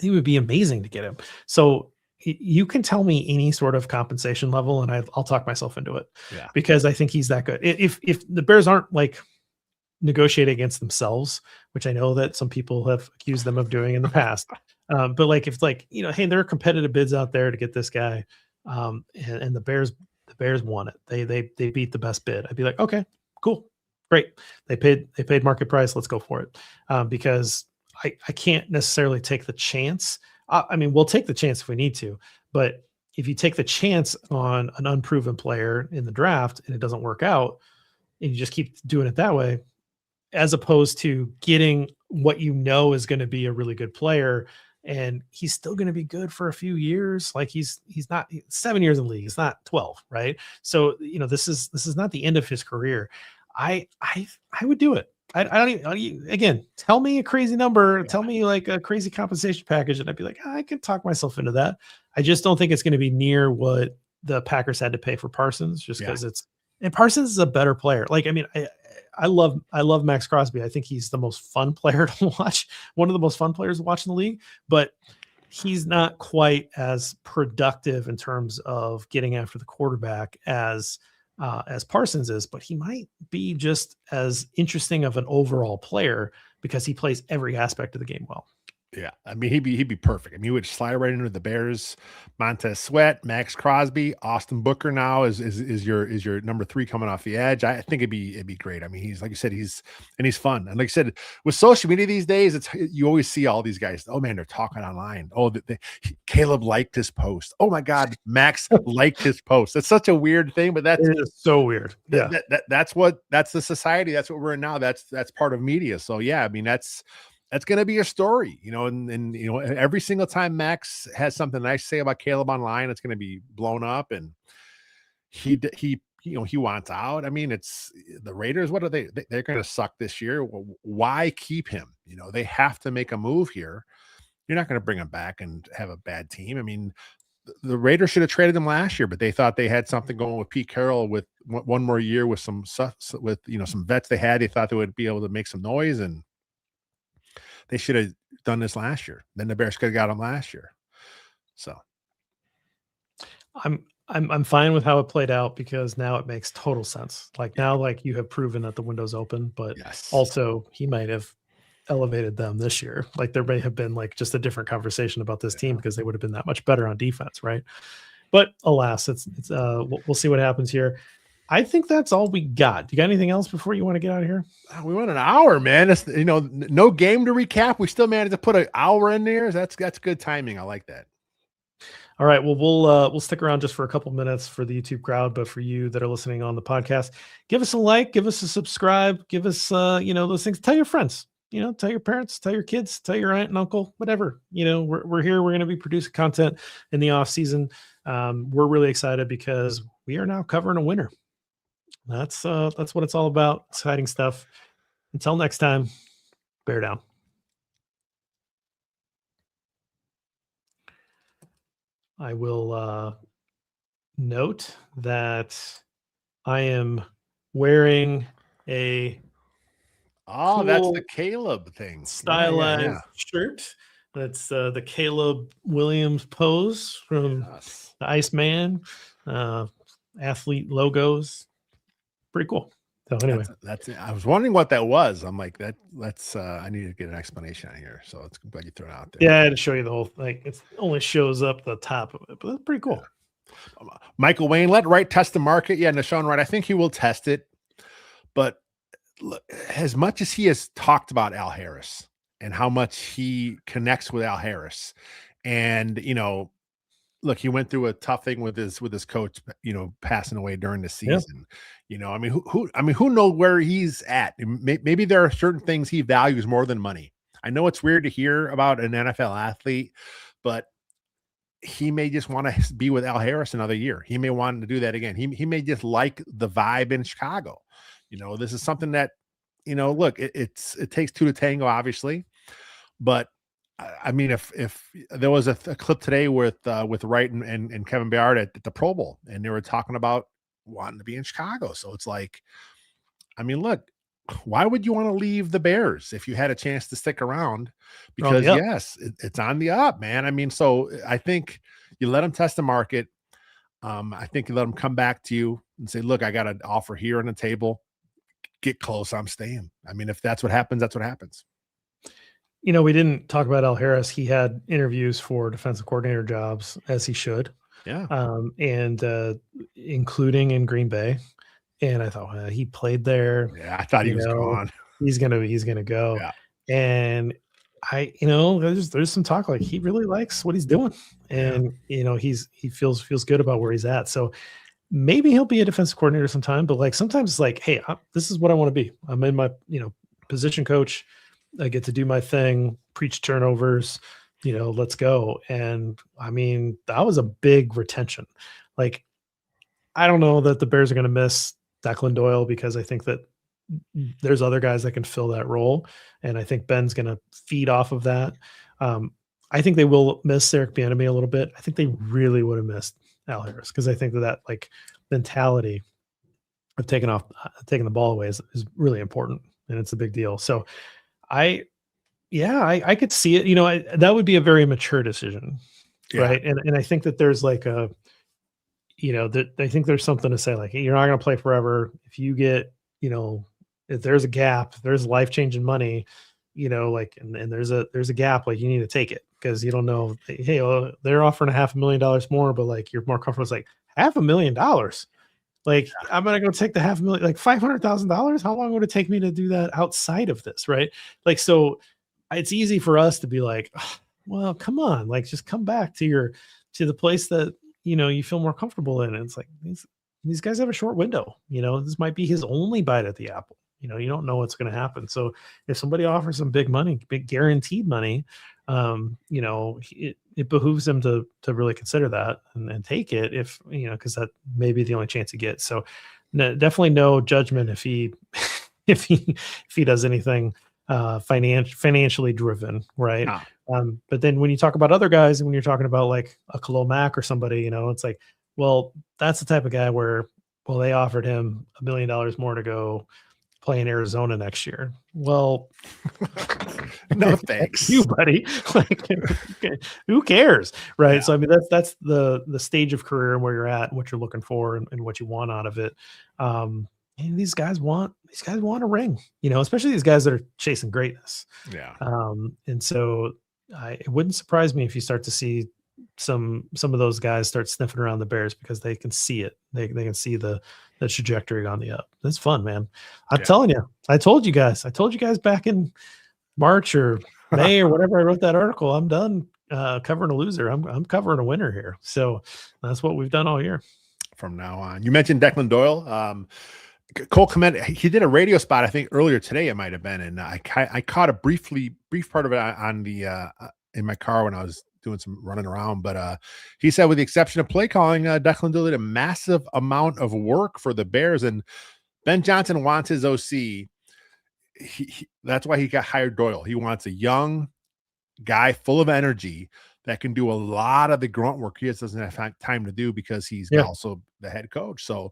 It would be amazing to get him. So you can tell me any sort of compensation level and I'll talk myself into it. Yeah. Because I think he's that good. If the Bears aren't, like, negotiating against themselves, which I know that some people have accused them of doing in the past. But, like, if, like, hey, there are competitive bids out there to get this guy, and the Bears won it. They beat the best bid. I'd be like, okay, cool, great. They paid market price. Let's go for it. Because I can't necessarily take the chance. I mean, we'll take the chance if we need to, but if you take the chance on an unproven player in the draft and it doesn't work out, and you just keep doing it that way, as opposed to getting what is going to be a really good player, and he's still going to be good for a few years. Like, he's not 7 years in the league. It's not 12, right? So, this is not the end of his career. I would do it. I don't even, again, tell me a crazy number, Yeah. tell me, like, a crazy compensation package, and I'd be like, I can talk myself into that. I just don't think it's going to be near what the Packers had to pay for Parsons, just because and Parsons is a better player. Like, I mean, I love Max Crosby. I think he's the most fun player to watch, one of the most fun players to watch in the league, but he's not quite as productive in terms of getting after the quarterback as Parsons is, but he might be just as interesting of an overall player because he plays every aspect of the game well. Yeah, I mean, he'd be perfect. I mean, he would slide right into the Bears. Montez Sweat, Max Crosby, Austin Booker now is your number 3 coming off the edge. I think it'd be great. I mean, he's, like you said, he's fun. And like I said, with social media these days, you always see all these guys. Oh man, they're talking online. Oh, Caleb liked his post. Oh my God, Max liked his post. That's such a weird thing, but It is so weird. Yeah, that's the society. That's what we're in now. That's part of media. So yeah, I mean, that's going to be a story, and every single time Max has something nice to say about Caleb online, it's going to be blown up, and he wants out. I mean, it's the Raiders. What are they? They're going to suck this year. Why keep him? They have to make a move here. You're not going to bring him back and have a bad team. I mean, the Raiders should have traded him last year, but they thought they had something going with Pete Carroll with one more year with some vets they had. They thought they would be able to make some noise, and they should have done this last year. Then the Bears could have got him last year. So I'm fine with how it played out because now it makes total sense. Like, now, like, you have proven that the window's open, but yes, also he might have elevated them this year. Like there may have been like just a different conversation about this team because they would have been that much better on defense, right? But alas, we'll see what happens here. I think that's all we got. Do you got anything else before you want to get out of here? We went an hour, man. It's, no game to recap. We still managed to put an hour in there. That's good timing. I like that. All right. Well, we'll stick around just for a couple minutes for the YouTube crowd, but for you that are listening on the podcast, give us a like, give us a subscribe, give us those things. Tell your friends, tell your parents, tell your kids, tell your aunt and uncle, whatever. We're here. We're going to be producing content in the off season. We're really excited because we are now covering a winner. That's what it's all about. Exciting stuff. Until next time, bear down. I will note that I am wearing a cool that's the Caleb thing. Stylized shirt. That's the Caleb Williams pose from the Iceman. Athlete logos. Pretty cool. So anyway, that's I was wondering what that was. I'm like let's I need to get an explanation on here. So it's glad you throw it out there. Yeah, I had to show you the whole thing. It only shows up the top of it, but that's pretty cool. Yeah. Michael Wayne, let Wright test the market. Yeah, Nashawn Wright, I think he will test it. But look, as much as he has talked about Al Harris and how much he connects with Al Harris, and look, he went through a tough thing with his coach, passing away during the season. Yeah. Who knows where he's at? Maybe there are certain things he values more than money. I know it's weird to hear about an NFL athlete, but he may just want to be with Al Harris another year. He may want to do that again. He may just like the vibe in Chicago. This is something that, look, it takes two to tango, obviously, but I mean, if there was a clip today with Wright and Kevin Byard at the Pro Bowl, and they were talking about wanting to be in Chicago. So it's like, I mean, look, why would you want to leave the Bears if you had a chance to stick around? Because yes, it's on the up, man. I mean, so I think you let them test the market. I think you let them come back to you and say, look, I got an offer here on the table. Get close. I'm staying. I mean, if that's what happens, that's what happens. We didn't talk about Al Harris. He had interviews for defensive coordinator jobs, as he should. Yeah. And including in Green Bay. And I thought, well, he played there. Yeah, I thought he was gone. He's gonna go. Yeah. And there's some talk like he really likes what he's doing, and he feels good about where he's at. So maybe he'll be a defensive coordinator sometime. But like sometimes it's like, hey, this is what I want to be. I'm in my position coach. I get to do my thing, preach turnovers, let's go. And I mean, that was a big retention. Like, I don't know that the Bears are going to miss Declan Doyle because I think that there's other guys that can fill that role. And I think Ben's going to feed off of that. I think they will miss Eric Bieniemy a little bit. I think they really would have missed Al Harris because I think that like mentality of taking the ball away is really important, and it's a big deal. So I could see it. That would be a very mature decision, right? And I think that there's like I think there's something to say like, hey, you're not going to play forever. If you get, if there's a gap, if there's life-changing money, and there's a gap, like you need to take it because you don't know. Hey, they're offering $500,000 more, but like you're more comfortable. It's like $500,000. Like, I'm going to go take the $500,000, like $500,000. How long would it take me to do that outside of this? Right. Like, so it's easy for us to be like, oh, well, come on, like just come back to the place that, you feel more comfortable in. And it's like, these guys have a short window, this might be his only bite at the apple. You don't know what's going to happen. So if somebody offers some big money, big guaranteed money, it behooves them to really consider that and take it if, because that may be the only chance he gets. So definitely no judgment if he, if he does anything financially driven. Right. No. But then when you talk about other guys, and when you're talking about like a Khalil Mack or somebody, it's like, well, that's the type of guy where, well, they offered him $1 million more to go play in Arizona next year. Well, no thanks, you buddy. Like, who cares, right? Yeah. So I mean, that's the stage of career and where you're at, and what you're looking for, and what you want out of it. and these guys want a ring, especially these guys that are chasing greatness. Yeah. And so it wouldn't surprise me if you start to see some of those guys start sniffing around the Bears because they can see it. They can see the trajectory on the up. It's fun, man. I'm Yeah. telling you. I told you guys back in March or May or whatever I wrote that article. I'm done covering a loser. I'm covering a winner here. So that's what we've done all year. From now on. You mentioned Declan Doyle. Cole Kmet, he did a radio spot, I think earlier today it might have been, and I caught a brief part of it on the in my car when I was doing some running around. But he said, with the exception of play calling, Declan Doyle did a massive amount of work for the Bears, and Ben Johnson wants his OC. That's why he got hired Doyle. He wants a young guy full of energy that can do a lot of the grunt work he just doesn't have time to do because he's also the head coach. So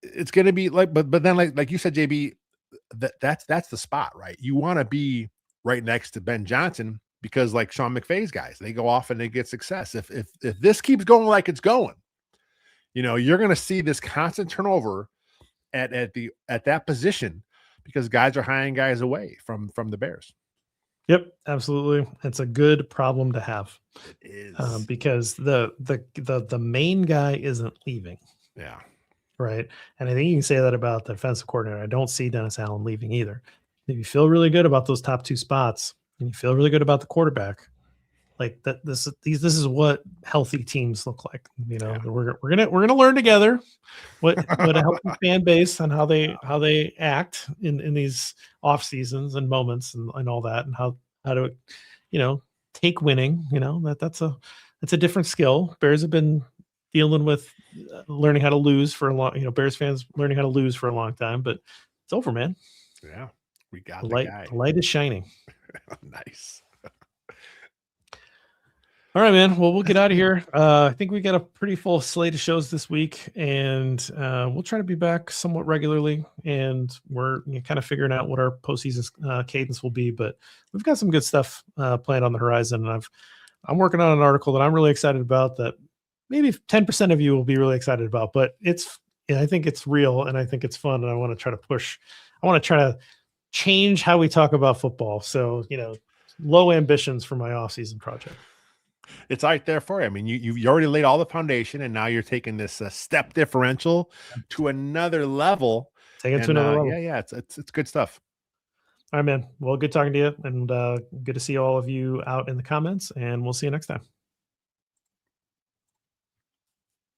it's going to be like, but then like you said, JB, that's the spot, right? You want to be right next to Ben Johnson because, like Sean McVay's guys, they go off and they get success. If this keeps going like it's going, you're going to see this constant turnover at that position because guys are hiring guys away from the Bears. Yep, absolutely. It's a good problem to have. It is because the main guy isn't leaving. Yeah. Right. And I think you can say that about the defensive coordinator. I don't see Dennis Allen leaving either. If you feel really good about those top two spots and you feel really good about the quarterback, like that, this is what healthy teams look like. We're gonna learn together what a healthy fan base and how they act in these off seasons and moments and all that, and how to take winning. That's a different skill. Bears have been dealing with learning how to lose for a long, Bears fans learning how to lose for a long time, but it's over, man. Yeah, we got the the light. guy. The light is shining. Nice. All right, man. Well, we'll get out of here. I think we got a pretty full slate of shows this week, and we'll try to be back somewhat regularly. And we're kind of figuring out what our postseason cadence will be, but we've got some good stuff planned on the horizon. And I'm working on an article that I'm really excited about that maybe 10% of you will be really excited about, but I think it's real and I think it's fun. And I want to try to change how we talk about football. So, low ambitions for my off-season project. It's right there for you. I mean, you already laid all the foundation, and now you're taking this step differential to another level. Take it to another level. Yeah, it's good stuff. All right, man. Well, good talking to you, and good to see all of you out in the comments, and we'll see you next time.